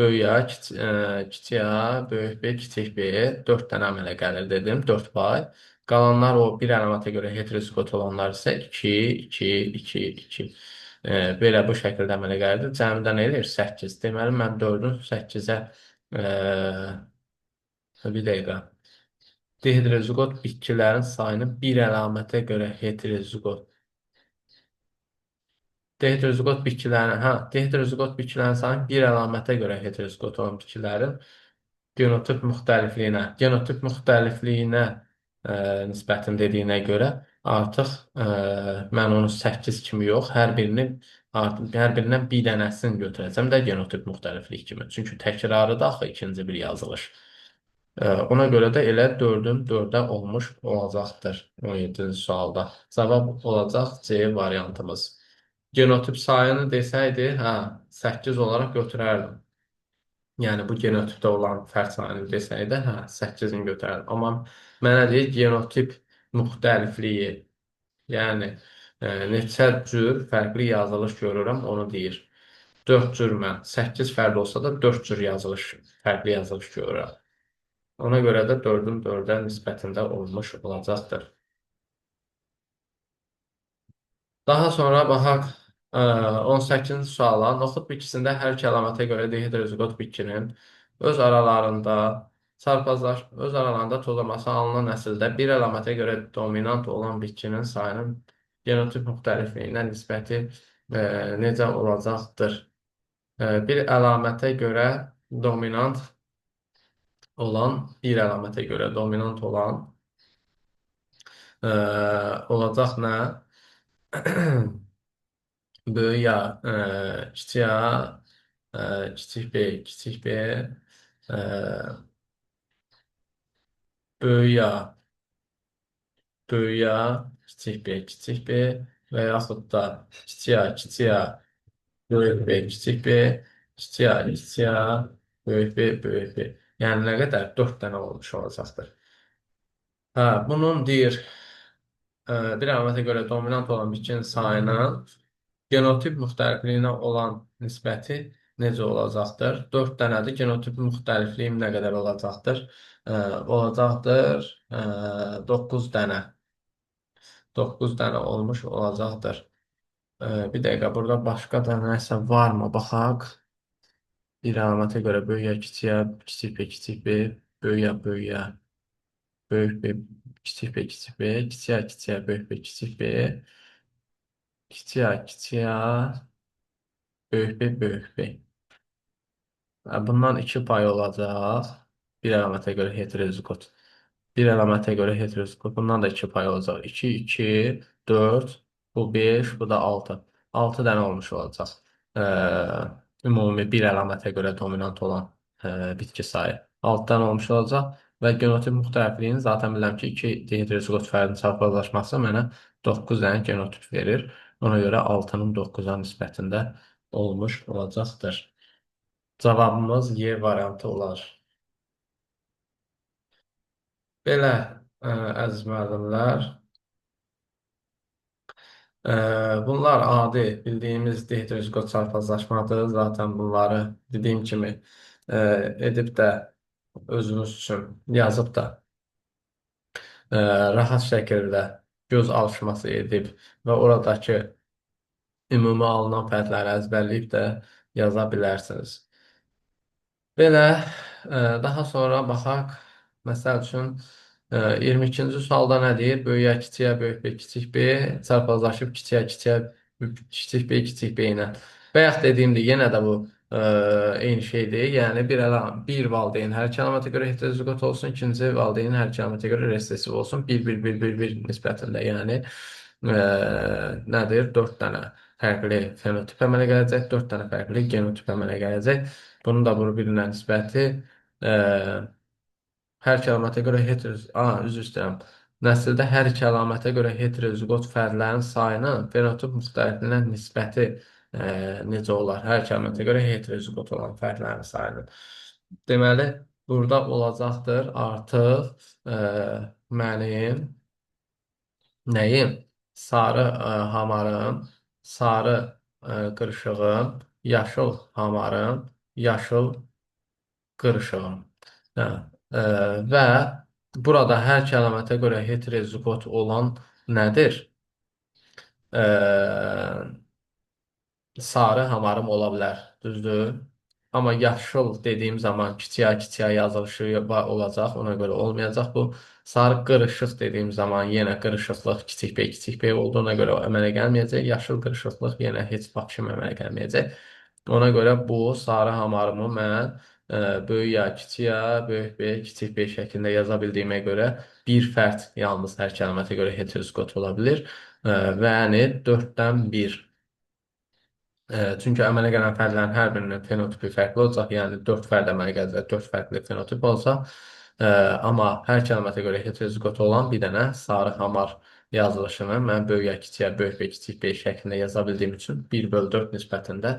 Böyük A, kiçik A, böyük B, kiçik B 4 dənə əmələ gəlir dedim. 4 pay. Qalanlar o bir əlamətə görə heterozigot olanlar isə 2, 2, 2, 2. Belə bu şəkildə əmələ gəlir. Cəmidə nə edir? 8. Deməli, mən 4-ün 8-ə bir dəqiqə. Dihidrozigot bitkilərin sayını bir əlamətə görə heterozigot. Dihidrozigot bitkilərin sayını bir əlamətə görə heterozigot olan bitkilərin genotip müxtəlifliyinə nisbətin dediyinə görə artıq mən onu 8 kimi yox, hər birindən bir dənəsini götürəcəm də genotip müxtəliflik kimi. Çünki təkrarı da axı ikinci bir yazılış. Ona görə də elə 4-ün 4-ə olmuş olacaqdır 17-ci sualda. Cavab olacaq C variantımız. Genotip sayını desəydi, 8 olaraq götürərdim. Yəni bu genotipdə olan fərq sayını desəydi, 8-ini götürərdim. Amma mənə deyir genotip müxtəlifliyi, yəni neçə cür fərqli yazılış görürəm, onu deyir. 4 cür mən, 8 fərqli olsa da 4 cür fərqli yazılış görürəm. Ona görə də 4-ün 4-ə nisbətində olmuş olacaqdır. Daha sonra baxaq 18-ci suala. Noxud bitkisində hər iki əlamətə görə dihidrozigot bitkinin öz aralarında öz aralarında tozlaması alınan nəsildə bir əlamətə görə dominant olan bitkinin sayının genotip müxtəlifliyinə nisbəti necə olacaqdır? Bir əlamətə görə dominant olan, bir əlamətə görə dominant olan olacaq nə? Böyük A, kiçik A, kiçik B, kiçik B, e, böyük A, böyük A, kiçik B və yaxud da kiçik A, böyük B, kiçik B, kiçik A, böyük B, böyük B. Yəni nə qədər? 4 dənə olmuş olacaqdır. Bunun deyir, bir əlamətə görə dominant olan bitkinin sayının genotip müxtəlifliyinə olan nisbəti necə olacaqdır? 4 dənədir. Genotip müxtəlifliyim nə qədər olacaqdır? Olacaqdır 9 dənə. 9 dənə olmuş olacaqdır. Bir dəqiqə, burada başqa da nəsə varmı? Baxaq. Bir əlamətə görə böyük A, kiçik A, kiçik B, böyük A, böyük A, böyük B, kiçik B, kiçik B, kiçik A, böyük B, kiçik B, kiçik A, böyük B, böyük B. Bundan 2 pay olacaq. Bir əlamətə görə heterozigot. Bir əlamətə görə heterozigot. Bundan da 2 pay olacaq. 2, 2, 4, bu 5, bu da 6. 6 dənə olmuş olacaq. Ümumi bir əlamətə görə dominant olan bitki sayı. 6 dənə olmuş olacaq. Və genotip müxtəlifliyin zaten bilirəm ki, 2 dihidrozigot fərdinin çarpazlaşması mənə 9 dənə genotip verir. Ona görə 6-nın 9-a nisbətində olmuş olacaqdır. Cavabımız Y variantı olar. Belə, əziz müəllimlər, bunlar adi bildiyimiz dihidrozigot çarpazlaşmadır. Zaten bunları dediyim kimi edib də özünüz üçün yazıb da rahat şəkildə göz alışması edib və oradakı ümumi alınan fərdləri əzbərləyib də yaza bilərsiniz. Belə, daha sonra baxaq. Məsəl üçün, 22-ci sualda nə deyir? Böyüyə, kiçiyə, böyük B, kiçik B çarpazlaşıb kiçiyə, kiçiyə, kiçik B, kiçik B ilə. Bayaq dediyimdir, yenə də bu eyni şeydir. Yəni, bir valideyn hər iki əlamətə görə heterozigot olsun, ikinci valideyn hər iki əlamətə görə resessiv olsun. 1, 1, 1, 1, 1 nisbətində. Yəni, nədir? 4 dənə fərqli fenotip əmələ gələcək, 4 dənə fərqli genotip əmələ gələcək. Bunun da birinə nisbəti e, hər iki əlamətə görə üzr istəyirəm. Nəsildə hər iki əlamətə görə heterozigot fərdlərin sayının fenotip müxtəlifliyinə nisbəti necə olar? Hər iki əlamətə görə heterozigot olan fərdlərin sayının. Deməli, burada olacaqdır artıq mənim nəyim? Sarı hamarım, sarı qırışığım, yaşıl hamarım, yaşıl qırışığım. Hə, e, və burada hər iki əlamətə görə heterozigot olan nədir? E, sarı hamarım ola bilər, düzdür? Amma yaşıl dediyim zaman kiçiyə yazılışı olacaq, ona görə olmayacaq bu. Sarı qırışıq dediyim zaman yenə qırışıqlıq kiçik B olduğuna görə əmələ gəlməyəcək. Yaşıl qırışıqlıq yenə heç vaxt kimi əmələ gəlməyəcək. Ona görə bu sarı hamarımı mən böyük ya kiçiyə, böyük B, kiçik B şəklində yaza bildiyimə görə bir fərd yalnız hər kəlimətə görə heterozigot ola bilir. Və yəni 4-dən 1. Çünki əmələ gələn fərdlərin hər birinin fenotipi fərqli olacaq. Yəni 4 fərd əmələ gələcək, 4 fərqli fenotip olacaq. Amma hər kəlimətə görə heterozigot olan bir dənə sarı hamar yazılışını mən böyük ya kiçiyə, böyük B, kiçik B şəklində yaza bildiyim üçün 1/4 nisbətində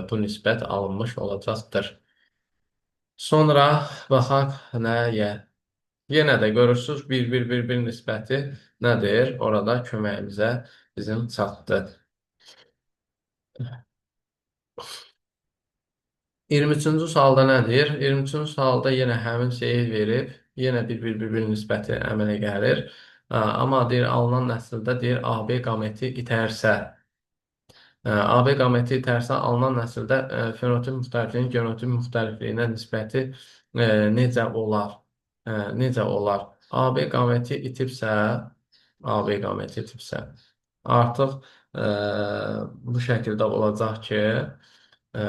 bu nisbət alınmış olacaqdır. Sonra baxaq nəyə? Yenə də görürsünüz 1-1-1-1 nisbəti nədir? Orada köməyimizə bizim çatdı. 23-cü sualda nədir? 23-cü sualda yenə həmin şeyi verib, yenə 1-1-1 nisbəti əmələ gəlir. Amma deyir, alınan nəsildə deyir, AB qameti itərsə, AB qaməti itərsə alınan nəsildə fenotip müxtəlifliyinin genotip müxtəlifliyinə nisbəti necə olar? Necə olar? AB qaməti itibsə, artıq bu şəkildə olacaq ki, e,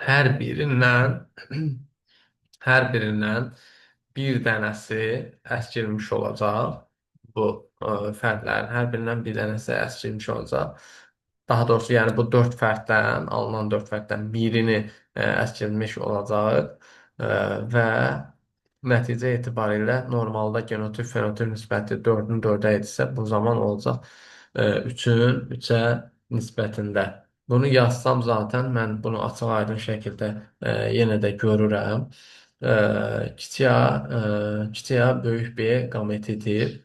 hər birindən hər birindən bir dənəsi əskilmiş olacaq. Bu fərdlərin hər birindən bir dənəsi əskilmiş olacaq. Daha doğrusu, yəni bu 4 fərddən, alınan 4 fərddən birini əskilmiş olacaq və nəticə etibarilə normalda genotip fenotip nisbəti 4-ün 4-ə edirsə, bu zaman olacaq 3-ün 3-ə nisbətində. Bunu yazsam zaten mən bunu açıq-aydın şəkildə yenə də görürəm. Kiçiyə böyük B qametidir.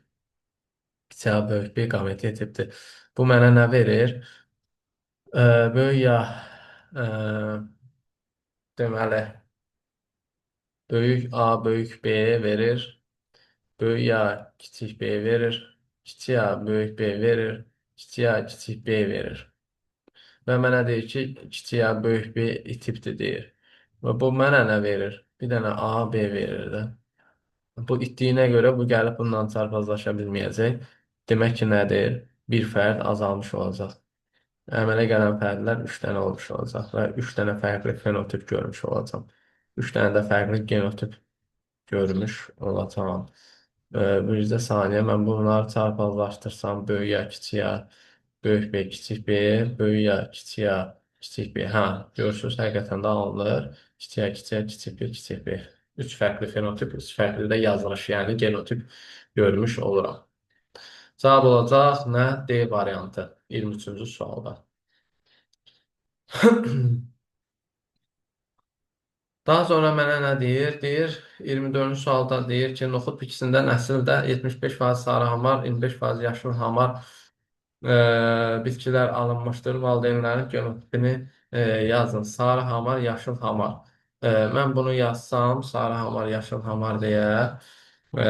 Kiçiyə böyük B qametitibdir. Bu mənə nə verir? Böyük ya e, deməli böyük A böyük B verir. Böyük ya kiçik B verir. Kiçik ya böyük B verir. Kiçik ya kiçik B verir. Və mənə deyir ki, kiçiyə böyük bir tipdir deyir. Və bu mənə nə verir? Bir dənə A, B verir də. Bu itdiyinə görə bu gəlib bundan çarpazlaşa bilməyəcək. Demək ki, nədir? Bir fərd azalmış olacaq. Əmələ gələn fərdlər 3 dənə olmuş olacaq və 3 dənə fərqli fenotip görmüş olacam. 3 dənə də fərqli genotip görmüş olacağam. Bircə saniyə mən bunları çarpazlaşdırsam böyüyə, kiçiyə, böyük B, kiçik B, böyüyə, kiçiyə, kiçik B. Hə, görürsünüz, həqiqətən də alınır. Kiçiyə, kiçiyə, kiçik B, kiçik B. 3 fərqli fenotip, 3 fərqli də yazılış, yəni genotip görmüş oluram. Cavab olacaq nə? D variantı 23-cü sualda. Daha sonra mənə nə deyir? Deyir, 24-cü sualda deyir ki, noxud bitkisində nəsildə 75% sarı hamar, 25% yaşıl hamar bitkilər alınmışdır. Valideynlərin genotipini yazın. Sarı hamar, yaşıl hamar. Mən bunu yazsam, sarı hamar, yaşıl hamar deyə. Ə,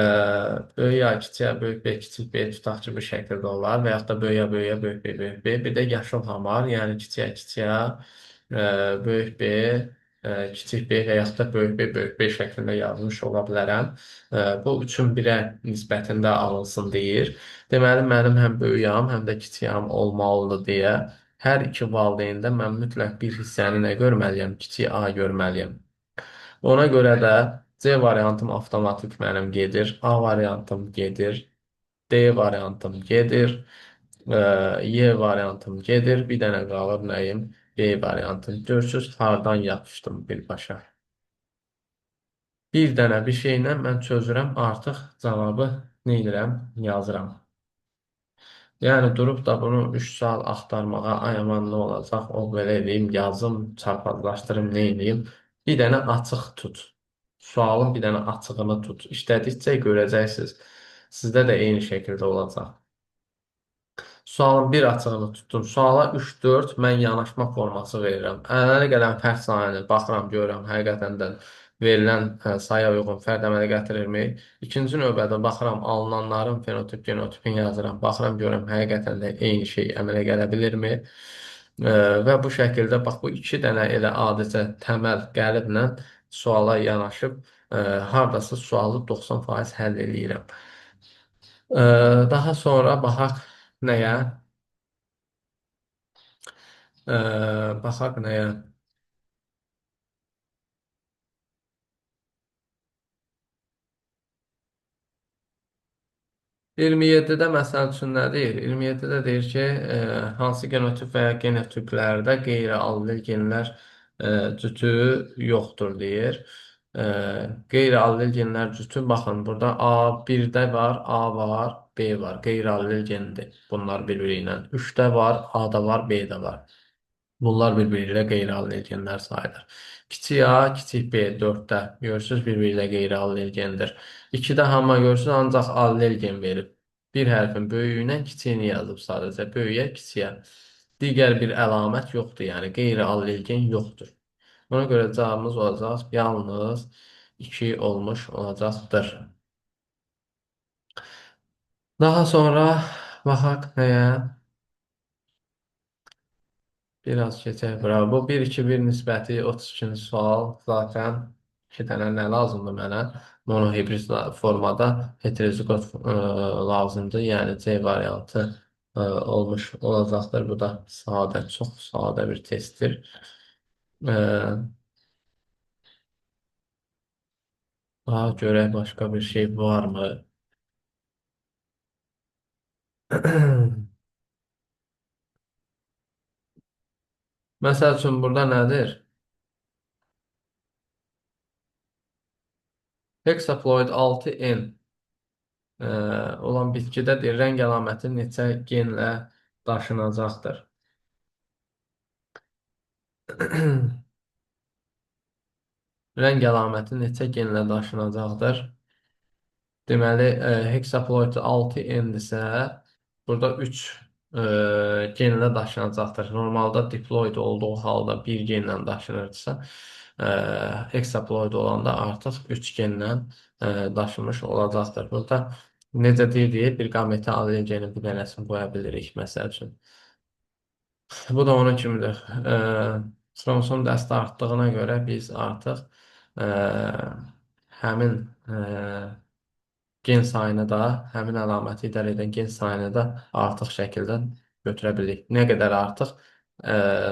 böyük A kiçik A, böyük B kiçik B tutaq ki, bu şəkildə olar və yaxud da böyük A böyük A böyük B böyük B. Bir də yaşıl hamar, yəni kiçik A kiçik A, böyük B, kiçik B və yaxud da böyük B böyük B şəklində yazmış ola bilərəm. Bu 3-ün 1-ə nisbətində alınsın deyir. Deməli, mənim həm böyük A-m, həm də kiçik A-m olmalıdır deyə hər iki valideyndə mən mütləq bir hissəni nə görməliyəm? Kiçik A görməliyəm. Ona görə də C variantım avtomatik mənim gedir, A variantım gedir, D variantım gedir, e, Y variantım gedir. Bir dənə qalır nəyim? B variantım. Görürsüz, hardan yapışdım birbaşa. Bir dənə bir şeylə mən çözürəm, artıq cavabı neynirəm? Yazıram. Yəni durub da bunu 3 saat axtarmağa ay aman nə olacaq, o belə eləyim, yazım, çarpazlaşdırım, nə eləyim. Bir dənə açıq tut. Sualın bir dənə açığını tut. İşlədikcə görəcəksiniz. Sizdə də eyni şəkildə olacaq. Sualın bir açığını tutdum. Suala 3-4 mən yanaşma forması verirəm. Ənənə gələn fərd sayını baxıram, görürəm, həqiqətən də verilən sayıya uyğun fərd əmələ gətirirmi? İkinci növbədə baxıram, alınanların fenotip, genotipini yazıram. Baxıram, görürəm, həqiqətən də eyni şey əmələ gələ bilirmi? Və bu şəkildə, bax, bu iki dənə elə adicə təməl qəliblə suala yanaşıb, hardasa sualı 90% həll eləyirəm. Daha sonra baxaq nəyə? Baxaq nəyə? 27-də məsəl üçün nə deyir? 27-də deyir ki, hansı genotip və ya genotiplərdə qeyri-allel genlər cütü yoxdur deyir. Qeyri-allel genlər cütü, baxın, burada A1-də var, A var, B var. Qeyri-allel gendir. Bunlar bir-biri ilə. 3-də var, A-da var, B-də var. Bunlar bir-biri ilə qeyri-allelgenlər sayılır. Kiçik A, kiçik B 4-də görürsünüz bir-biri ilə qeyri-allelgendir. 2-də hamma görürsünüz ancaq allelgen verib. Bir hərfin böyüyünə kiçiyini yazıb sadəcə. Böyüyə, kiçiyə. Digər bir əlamət yoxdur, yəni qeyri-allelgen yoxdur. Ona görə cavabımız olacaq yalnız 2 olmuş olacaqdır. Daha sonra baxaq nəyə? Biraz keçək bura. Bu 1-2-1 nisbəti 32-ci sual. Zaten iki dənə nə lazımdır mənə? Monohibrid formada heterozigot lazımdır. Yəni C variantı olmuş olacaqdır. Bu da sadə, çox sadə bir testdir. E, Daha görək başqa bir şey varmı? Məsəl üçün burada nədir? Hexaploid 6N olan bitkidə deyir, rəng əlaməti neçə genlə daşınacaqdır? Rəng əlaməti neçə genlə daşınacaqdır? Deməli, hexaploid 6N-dirsə, burada 3 genlə daşınacaqdır. Normalda diploid olduğu halda bir genlə daşınırsa, hexaploid olanda artıq 3 genlə daşınmış olacaqdır. Burada necə deyir, bir qameti allelgenin bir dənəsini qoya bilirik, məsəl üçün. Bu da onun kimidir. Xromosom dəsti artdığına görə biz artıq həmin gen sayını da, həmin əlaməti idarə edən gen sayını da artıq şəkildə götürə bilirik. Nə qədər artıq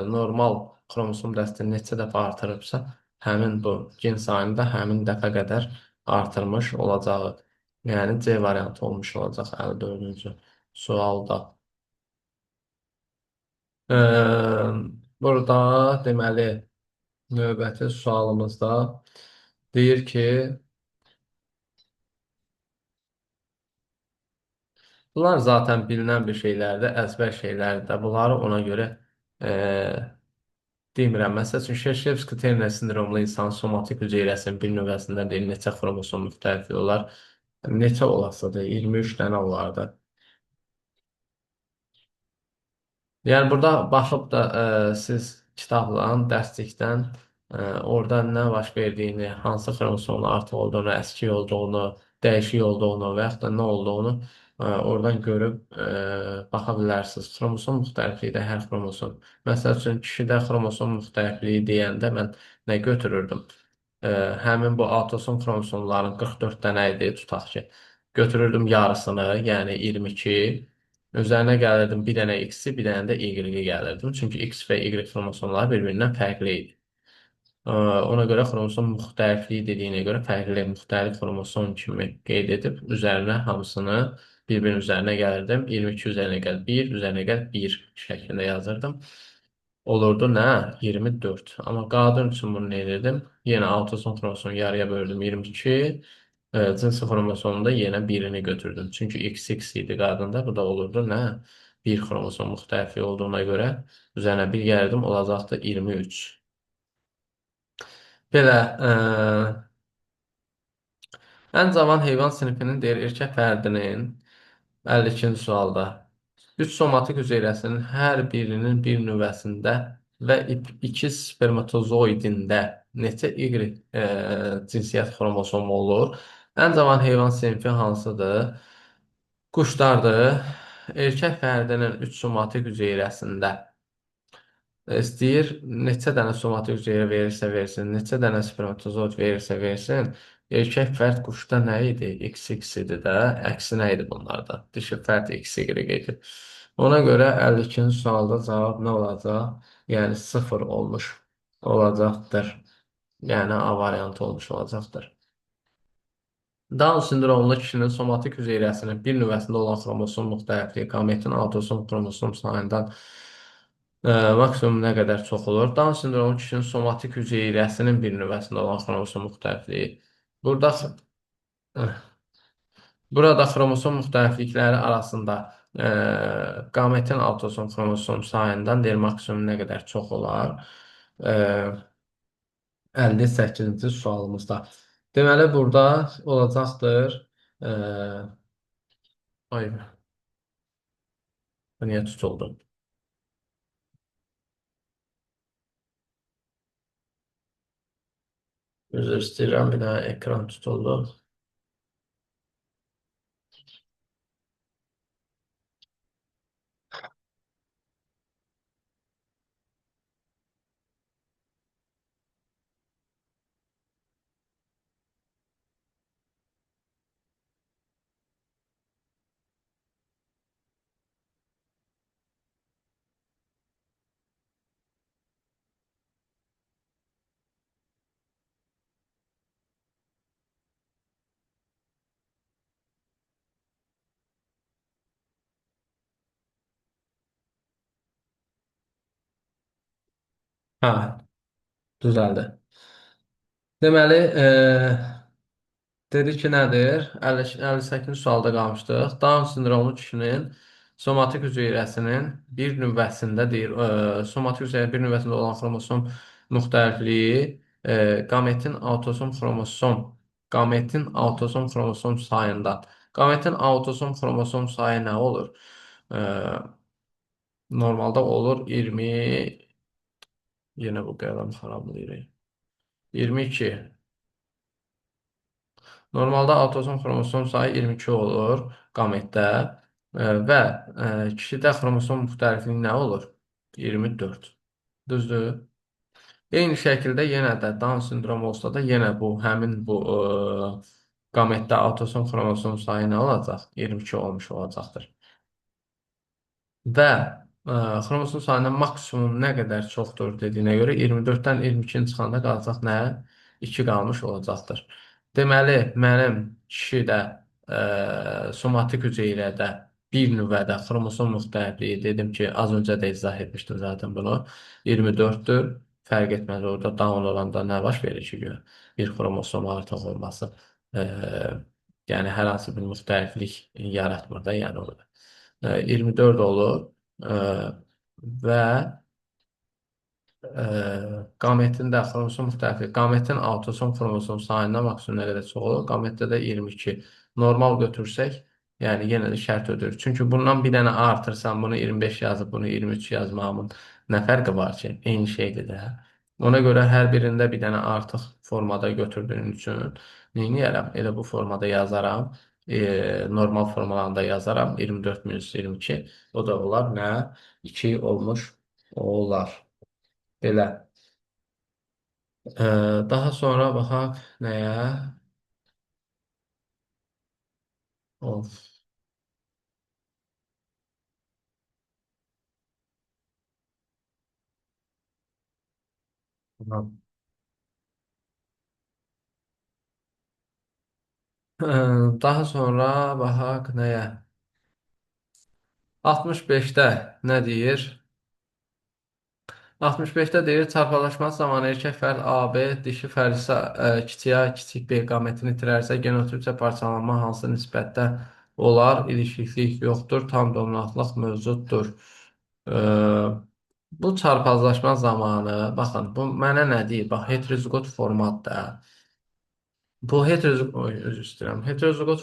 normal xromosom dəsti neçə dəfə artırıbsa, həmin bu gen sayını da həmin dəfə qədər artırmış olacağı. Yəni C variantı olmuş olacaq 54-cü sualda. Ə, Burada deməli növbəti sualımızda deyir ki, bunlar zaten bilinən bir şeylərdir, əzbər şeylərdir. Bunları ona görə e, demirəm. Məsəl üçün, Şeşevski-Terner sindromlu insan somatik hüceyrəsinin bir növəsində deyil, neçə xromosom müxtəlif olar? Neçə olasıdır? 23 dənə olardı. Yəni, burada baxıb da siz kitabdan, dərslikdən orada nə baş verdiyini, hansı xromosomun artıq olduğunu, əskik olduğunu, dəyişik olduğunu və yaxud da nə olduğunu oradan görüb baxa bilərsiniz. Xromosom müxtəlifliyi də hər xromosom. Məsəl üçün, kişidə xromosom müxtəlifliyi deyəndə mən nə götürürdüm? E, Həmin bu autosom xromosomların 44 dənə idi, tutaq ki. Götürürdüm yarısını, yəni 22. Üzərinə gəlirdim bir dənə X-i, bir dənə də Y-i gəlirdim. Çünki X və Y xromosomları bir-birindən fərqli idi. Ona görə xromosom müxtəlifliyi dediyinə görə fərqli müxtəlif xromosom kimi qeyd edib üzərinə hamısını bir-birinin üzərinə gəlirdim. 22 üzərinə gəl 1, üzərinə gəl 1 şəklində yazırdım. Olurdu nə? 24. Amma qadın üçün bunu nə edirdim? Yenə autosom xromosomu yarıya böldüm 22. Cinsi xromosomunda yenə birini götürdüm. Çünki XX idi qadında. Bu da olurdu nə? Bir xromosom müxtəlifliyi olduğuna görə üzərinə bir gəlirdim. Olacaqdı 23. Belə, ən cavan heyvan sinifinin deyir erkək fərdinin 52-ci sualda üç somatik hüceyrəsinin hər birinin bir nüvəsində və iki spermatozoidində neçə Y cinsiyyət xromosomu olur? Ən cavan heyvan sinifi hansıdır? Quşlardır. Erkək fərdinin üç somatik hüceyrəsində istəyir neçə dənə somatik hüceyrə verirsə versin, neçə dənə spermatozoid verirsə versin, erkək fərd quşda nə idi? XX idi də, əksi nə idi bunlarda? Dişi fərd XY idi. Ona görə 52-ci sualda cavab nə olacaq? Yəni 0 olmuş olacaqdır. Yəni A variantı olmuş olacaqdır. Down sindromlu kişinin somatik hüceyrəsinin bir nüvəsində olan xromosom müxtəlifliyi qametin autosom xromosom sayından maksimum nə qədər çox olur? Down sindromlu kişinin somatik hüceyrəsinin bir nüvəsində olan xromosom müxtəlifliyi. Burada burada xromosom müxtəliflikləri arasında qametin autosom xromosom sayından deyir maksimum nə qədər çox olar? E, 58-ci sualımızda. Deməli, burada olacaqdır. E, Ay, bu niyə tutuldu? Üzr istəyirəm, bir daha ekran tutuldu. Hə, düzəldi. Deməli, dedi ki, nədir? 58-ci sualda qalmışdıq. Down sindromlu kişinin somatik hüceyrəsinin bir nüvəsində deyir, somatik hüceyrə bir nüvəsində olan xromosom müxtəlifliyi qametin autosom xromosom sayında. Qametin autosom xromosom sayı nə olur? E, Normalda olur 20, yenə bu qələm xarablayır. 22. Normalda autosom xromosom sayı 22 olur qametdə və kişidə xromosom müxtəlifliyi nə olur? 24. Düzdür? Eyni şəkildə yenə də Down sindromu olsa da yenə bu həmin bu qametdə autosom xromosom sayı nə olacaq? 22 olmuş olacaqdır. Və xromosom sayının maksimum nə qədər çoxdur dediyinə görə 24-dən 22-ni çıxanda qalacaq nə? 2 qalmış olacaqdır. Deməli, mənim kişidə somatik hüceyrədə bir nüvədə xromosom müxtəlifliyi dedim ki, az öncə də izah etmişdim zaten bunu. 24-dür. Fərq etməz orada down olanda nə baş verir ki, bir xromosom artıq olması e, yəni hər hansı bir müxtəliflik yaratmır da yəni orada. 24 olur və qametin də xromosom müxtəlifliyi, qametin autosom xromosom sayından maksimum nə qədər çox olur? Qametdə də 22. Normal götürsək, yəni yenə də şərt ödür. Çünki bundan bir dənə artırsan, bunu 25 yazıb, bunu 23 yazmağımın nə fərqi var ki? Eyni şeydir də. Ona görə hər birində bir dənə artıq formada götürdüyüm üçün neyniyərəm? Elə bu formada yazaram. Normal formalarında yazaram. 24 minus 22. O da olar nə? 2 olmuş olar. Belə. Daha sonra baxaq nəyə? Of. Tamam. Daha sonra baxaq nəyə? 65-də nə deyir? 65-də deyir, çarpazlaşma zamanı erkək fərd AB dişi fərd isə kiçik A, kiçik B qamətini itirərsə, genotifcə parçalanma hansı nisbətdə olar? İlişiklik yoxdur, tam dominatlıq mövcuddur. E, Bu çarpazlaşma zamanı, baxın, bu mənə nə deyir? Bax, heterozigot formatda. Bu heterozigot, özür istəyirəm, heterozigot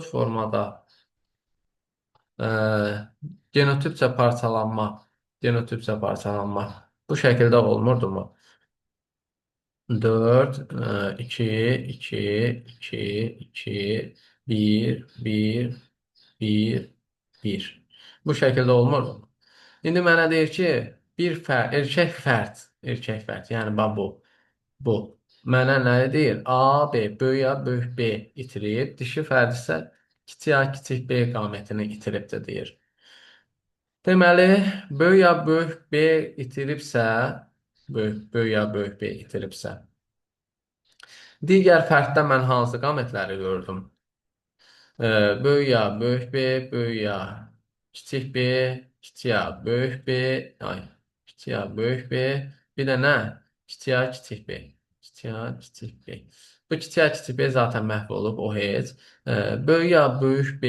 formada e, genotipcə parçalanma bu şəkildə olmurdumu? 4, 2, 2, 2, 2, 1, 1, 1, 1. Bu şəkildə olmurdumu? İndi mənə deyir ki, bir fərd, erkək fərd, yəni bax bu. Mənə nə deyir? A, B, böyük A, böyük B itirib, dişi fərd isə kiçik A, kiçik B qamətini itiribdir deyir. Deməli, böyük A, böyük B itiribsə, böyük A, böyük B itiribsə, digər fərddə mən hansı qamətləri gördüm? Böyük A, böyük B, böyük A, kiçik B, kiçik A, böyük B, ay, kiçik A, böyük B, bir də nə? Kiçik A, kiçik B, kiçik A, kiçik B. Bu kiçik A, kiçik B zaten məhv olub, o heç. Böyük A, böyük B,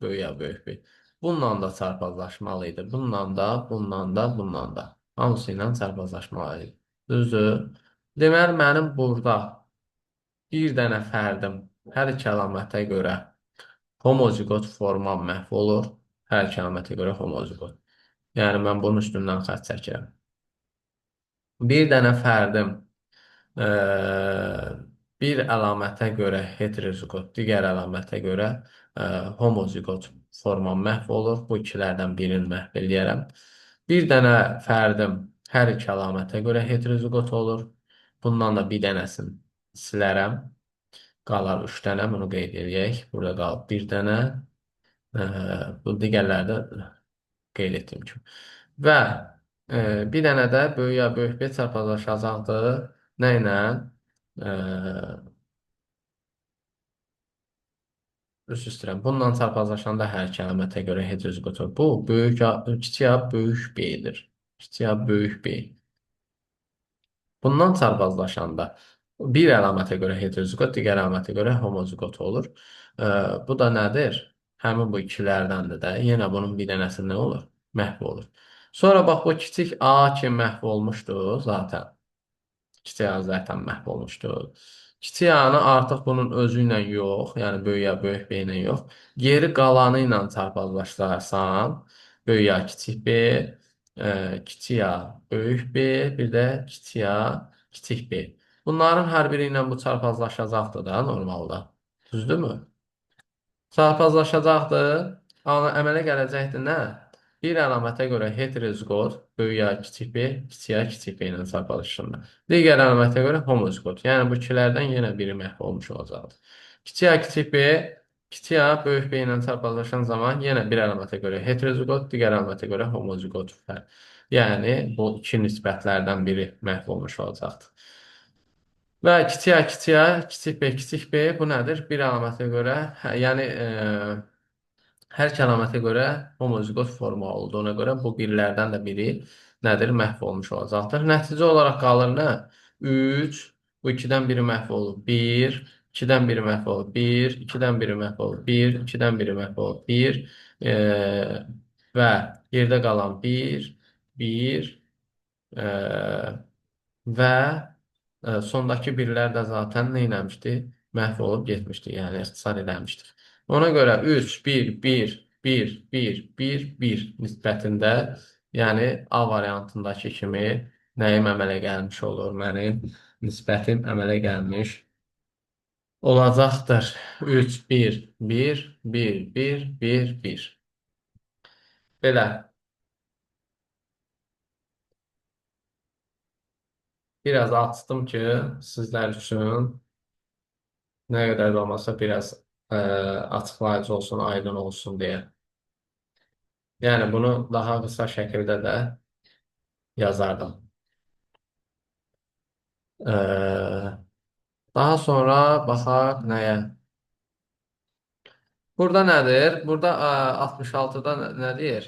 böyük A, böyük B. Bununla da çarpazlaşmalıydı. Bununla da. Hamısı ilə çarpazlaşmalıydı. Düzdür? Deməli, mənim burada bir dənə fərdim hər iki əlamətə görə homozigot forma məhv olur. Hər iki əlamətə görə homozigot. Yəni, mən bunun üstündən xətt çəkirəm. Bir dənə fərdim bir əlamətə görə heterozigot, digər əlamətə görə homozigot forma məhv olur. Bu ikilərdən birini məhv eləyərəm. Bir dənə fərdim hər iki əlamətə görə heterozigot olur. Bundan da bir dənəsini silərəm. Qalar 3 dənə, bunu qeyd edək. Burada qalıb bir dənə. Bu digərləri də qeyd etdiyim kimi. Və bir dənə də böyük ya böyük bir çarpazlaşacaqdır. Nə ilə? E, Üzr istəyirəm. Bununla çarpazlaşanda hər iki əlamətə görə heterozigot olur. Bu, kiçik A böyük B-dir. Kiçik A böyük B. Bundan çarpazlaşanda bir əlamətə görə heterozigot, digər əlamətə görə homozigot olur. Bu da nədir? Həmin bu ikilərdəndir də. Yenə bunun bir dənəsi nə olur? Məhv olur. Sonra bax, bu kiçik A kimi məhv olmuşdu zaten. Kiçik A zaten məhv olmuşdu. Kiçik A-nı artıq bunun özü ilə yox, yəni böyük A, böyük B ilə yox, geri qalanı ilə çarpazlaşdırarsan, böyük A, kiçik B, kiçik A, böyük B, bir də kiçik A, kiçik B. Bunların hər biri ilə bu çarpazlaşacaqdır da normalda. Düzdürmü? Çarpazlaşacaqdır. Əmələ gələcəkdir nə? Bir əlamətə görə heterozigot, böyük A, kiçik B, kiçik A, kiçik B ilə çarpazlaşırlar. Digər əlamətə görə homozigot. Yəni bu ikilərdən yenə biri məhv olmuş olacaqdır. Kiçik A, kiçik B, kiçik A, böyük B ilə çarpazlaşan zaman yenə bir əlamətə görə heterozigot, digər əlamətə görə homozigot fərq. Yəni bu iki nisbətlərdən biri məhv olmuş olacaqdır. Və kiçik B, kiçik B bu nədir? Bir əlamətə görə, yəni hər iki əlamətə görə homozigot forma olduğuna görə bu birlərdən də biri nədir? Məhv olmuş olacaqdır. Nəticə olaraq qalır nə? 3, bu 2-dən biri məhv olur. 1, 2-dən biri məhv olur. 1, 2-dən biri məhv olur. 1, 2-dən biri məhv olur. 1 və yerdə qalan 1, 1 və sondakı birlər də zaten nə eləmişdi? Məhv olub getmişdi, yəni ixtisar eləmişdir. Ona görə 3, 1, 1, 1, 1, 1, 1 nisbətində Yəni A variantındakı kimi nəyim əmələ gəlmiş olur? Mənim nisbətim əmələ gəlmiş olacaqdır. 3, 1, 1, 1, 1, 1, 1. Belə biraz açdım ki, sizlər üçün nə qədər də olmasa biraz açıqlayıcı olsun, aydın olsun deyə. Yəni bunu daha qısa şəkildə də yazardım. Ə, Daha sonra baxaq nəyə? Burada nədir? Burada 66-da nə deyir?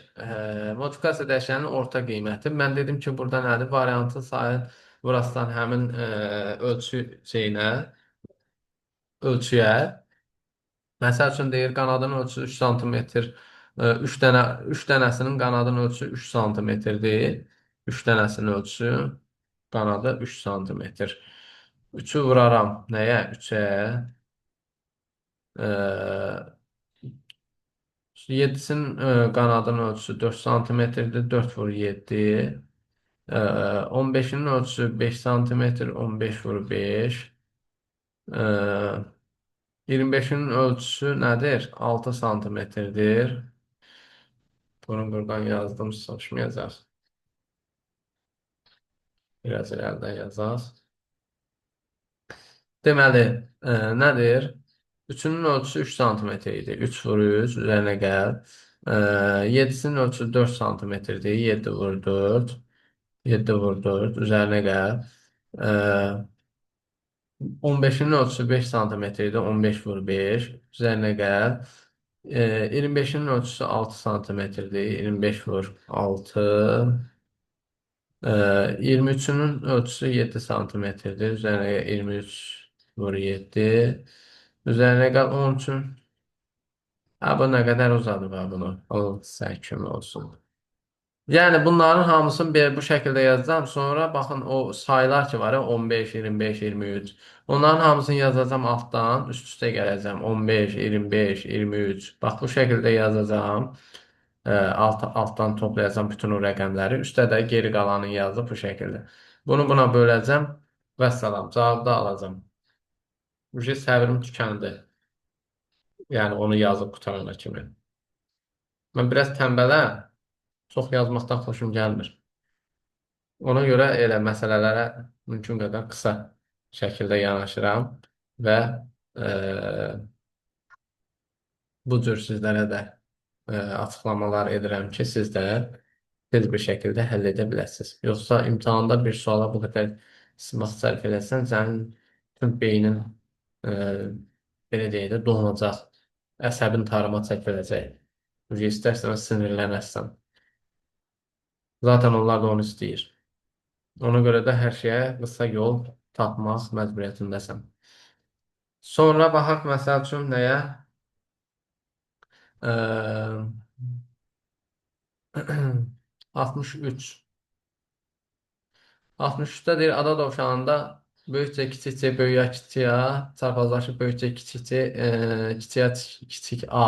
Modifikasiya dəyişəninin orta qiyməti. Mən dedim ki, burada nədir? Variantın sayı burasından həmin ölçü şeyinə, ölçüyə. Məsəl üçün deyir, qanadın ölçüsü 3 sm. 3 dənəsinin qanadın ölçüsü 3 sm-dir. 3 dənəsinin ölçüsü qanadı 3 sm. 3-ü vuraram nəyə? 3-ə. 7-sinin qanadının ölçüsü 4 sm-dir. 4 vur 7. 15-inin ölçüsü 5 sm. 15 vur 5. 25-in ölçüsü nədir? 6 sm-dir. Bunu buradan yazdım, saçmayacaq. Biraz irəlidən yazaq. Deməli, nədir? 3-ünün ölçüsü 3 sm idi. 3 vur 3, üzərinə gəl. 7-sinin ölçüsü 4 sm-dir. 7 vur 4. 7 vur 4, üzərinə gəl. 15-in ölçüsü 5 sm idi. 15 vur 5, üzərinə gəl. 25-in ölçüsü 6 sm-dir. 25 vur 6. 23-ünün ölçüsü 7 sm-dir. Üzərinə gəl. 23 vur 7. Üzərinə gəl 13-ün. Ha, bu nə qədər uzadı və bunu? O, sən kimi olsun. Yəni bunların hamısını bu şəkildə yazacağam. Sonra baxın o sayılar ki var ya 15, 25, 23. Onların hamısını yazacağam altdan, üst-üstə gələcəm. 15, 25, 23. Bax bu şəkildə yazacağam. Altdan toplayacağam bütün o rəqəmləri. Üstə də geri qalanını yazıb bu şəkildə. Bunu buna böləcəm. Vəssalam. Cavabı da alacağam. Bu şey səbrim tükəndi. Yəni onu yazıb qutarana kimi. Mən biraz tənbələm. Çox yazmaqdan xoşum gəlmir. Ona görə elə məsələlərə mümkün qədər qısa şəkildə yanaşıram və e, bu cür sizlərə də açıqlamalar edirəm ki, siz də tez bir şəkildə həll edə biləsiniz. Yoxsa imtahanda bir suala bu qədər sımaq sərf eləsən, sənin bütün beynin e, belə deyək də donacaq, əsəbin tarıma çəkiləcək. İstərsən sinirlənərsən. Zaten onlar da onu istəyir. Ona görə də hər şeyə qısa yol tapmaq məcburiyyətindəsən. Sonra baxaq məsəl üçün nəyə? Ə, 63. 63-də deyir, ada dovşanında böyükcə kiçikcə böyüyə kiçik A çarpazlaşıb böyükcə kiçikcə kiçiyə kiçik A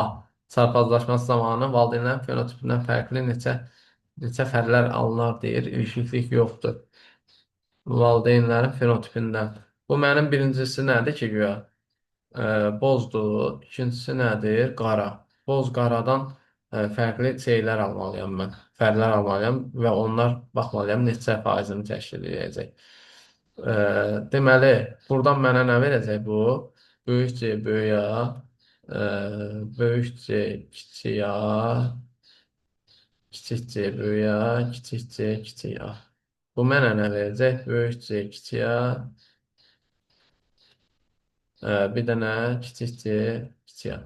çarpazlaşması zamanı valideynlərin fenotipindən fərqli neçə fərqlər alınar deyir. İlişiklik yoxdur. Valideynlərin fenotipindən. Bu mənim birincisi nədir ki, güya? Bozdur. İkincisi nədir? Qara. Boz qaradan fərqli şeylər almalıyam mən. Fərqlər almalıyam və onlar baxmalıyam neçə faizini təşkil edəcək. Deməli, buradan mənə nə verəcək bu? Böyük C, böyük A, böyük C, kiçik A, kiçik C, böyük A, kiçik C, kiçik A. Bu mənə nə verəcək? Böyük C, kiçik A, bir dənə kiçik C, kiçik A.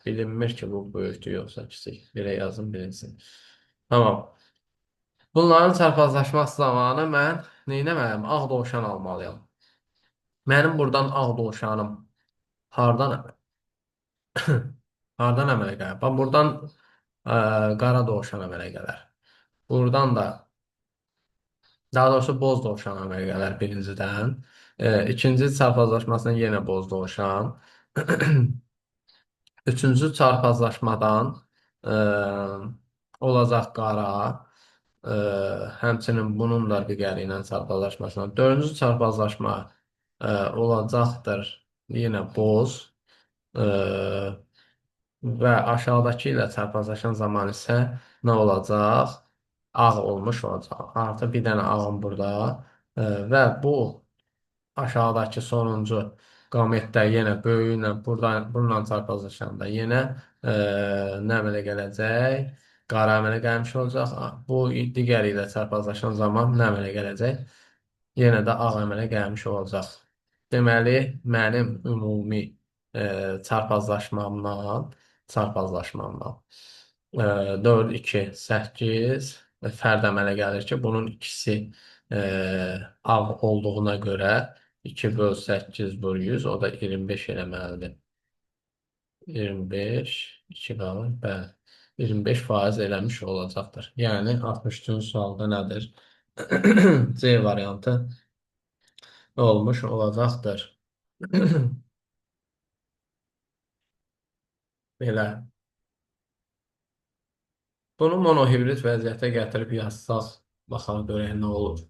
Bilinmir ki, bu böyükdür yoxsa kiçik. Belə yazın bilinsin. Tamam. Bunların çarpazlaşması zamanı mən neynəməliyəm? Ağ dovşan almalıyam. Mənim buradan ağ dovşanım hardan hardan əmələ gəlir? Bax, buradan qara dovşan əmələ gələr. Buradan da daha doğrusu boz dovşan əmələ gələr birincidən. İkinci çarpazlaşmasına yenə boz dovşan. Üçüncü çarpazlaşmadan olacaq qara. Ə, Həmçinin bunun da digəri ilə çarpazlaşmasına. Dördüncü çarpazlaşma olacaqdır yenə boz. Ə, Və aşağıdakı ilə çarpazlaşan zaman isə nə olacaq? Ağ olmuş olacaq. Artıq bir dənə ağım burada. Və bu aşağıdakı sonuncu qametdə yenə böyüyü ilə bununla çarpazlaşanda yenə nə əmələ gələcək? Qara əmələ gəlmiş olacaq. Bu digəri ilə çarpazlaşan zaman nə əmələ gələcək? Yenə də ağ əmələ gəlmiş olacaq. Deməli, mənim ümumi çarpazlaşmamdan 4, 2, 8 fərd əmələ gəlir ki, bunun ikisi e, ağ olduğuna görə 2 böl 8 böl 100, o da 25 eləməlidir. 25, 2 qalır, bəli. 25% eləmiş olacaqdır. Yəni 63-cü sualda nədir? C variantı olmuş olacaqdır. Belə. Bunu monohibrid vəziyyətə gətirib yazsaq, baxaq görək nə olur.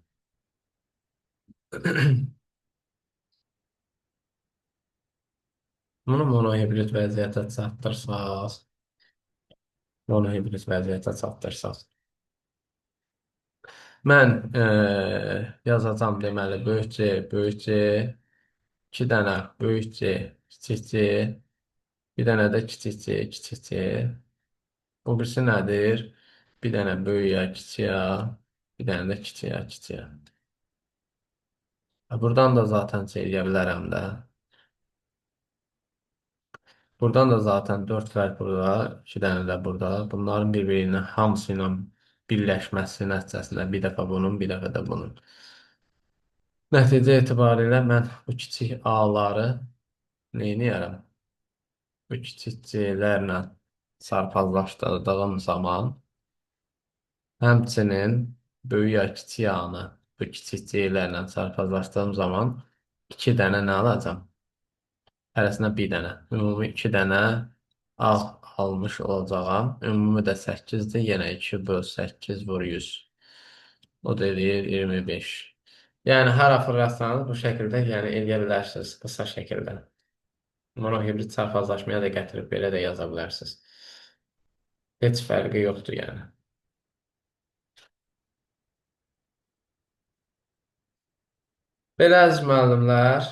Bunu monohibrid vəziyyətə çatdırsaq, mən yazacam deməli, böyük C, 2 dənə böyük C, kiçik C, bir dənə də kiçik C, kiçik C. Bu birisi nədir? Bir dənə böyüyə, kiçiyə, bir dənə də kiçiyə, kiçiyə. Buradan da zaten şey eləyə bilərəm də. Buradan da zaten 4 fərq burada, 2 dənə də burada. Bunların bir-birinin hamısı ilə birləşməsi nəticəsində bir dəfə bunun, bir dəfə də bunun. Nəticə etibarilə mən bu kiçik A-ları neyniyərəm? Bu kiçik C-lərlə çarpazlaşdırdığım zaman həmçinin böyük ya kiçik A-nı bu kiçik C-lərlə çarpazlaşdırdığım zaman 2 dənə nə alacam? Hərəsinə bir dənə. Ümumi 2 dənə ağ almış olacağam. Ümumi də 8-dir. Yenə 2 böl 8 vur 100. O da eləyir 25. Yəni, hər fırlatsanız bu şəkildə yəni, eləyə bilərsiniz qısa şəkildə. Monohibrid çarpazlaşmaya da gətirib belə də yaza bilərsiniz. Heç fərqi yoxdur yəni. Belə əziz müəllimlər,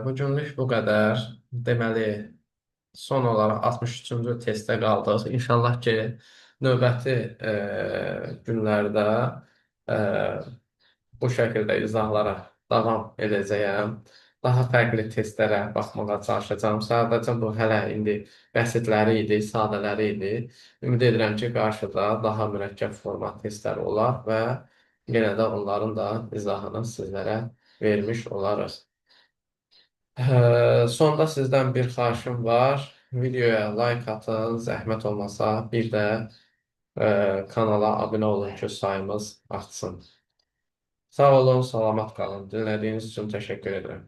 bugünlük bu qədər. Deməli, son olaraq 63-cü testdə qaldıq. İnşallah ki, növbəti günlərdə e, bu şəkildə izahlara davam edəcəyəm. Daha fərqli testlərə baxmağa çalışacağım. Sadəcə bu hələ indi bəsitləri idi, sadələri idi. Ümid edirəm ki, qarşıda daha mürəkkəb format testləri olar və yenə də onların da izahını sizlərə vermiş olarıq. Sonda sizdən bir xahişim var. Videoya like atın, zəhmət olmasa bir də kanala abunə olun ki, sayımız artsın. Sağ olun, salamat qalın. Dinlədiyiniz üçün təşəkkür edirəm.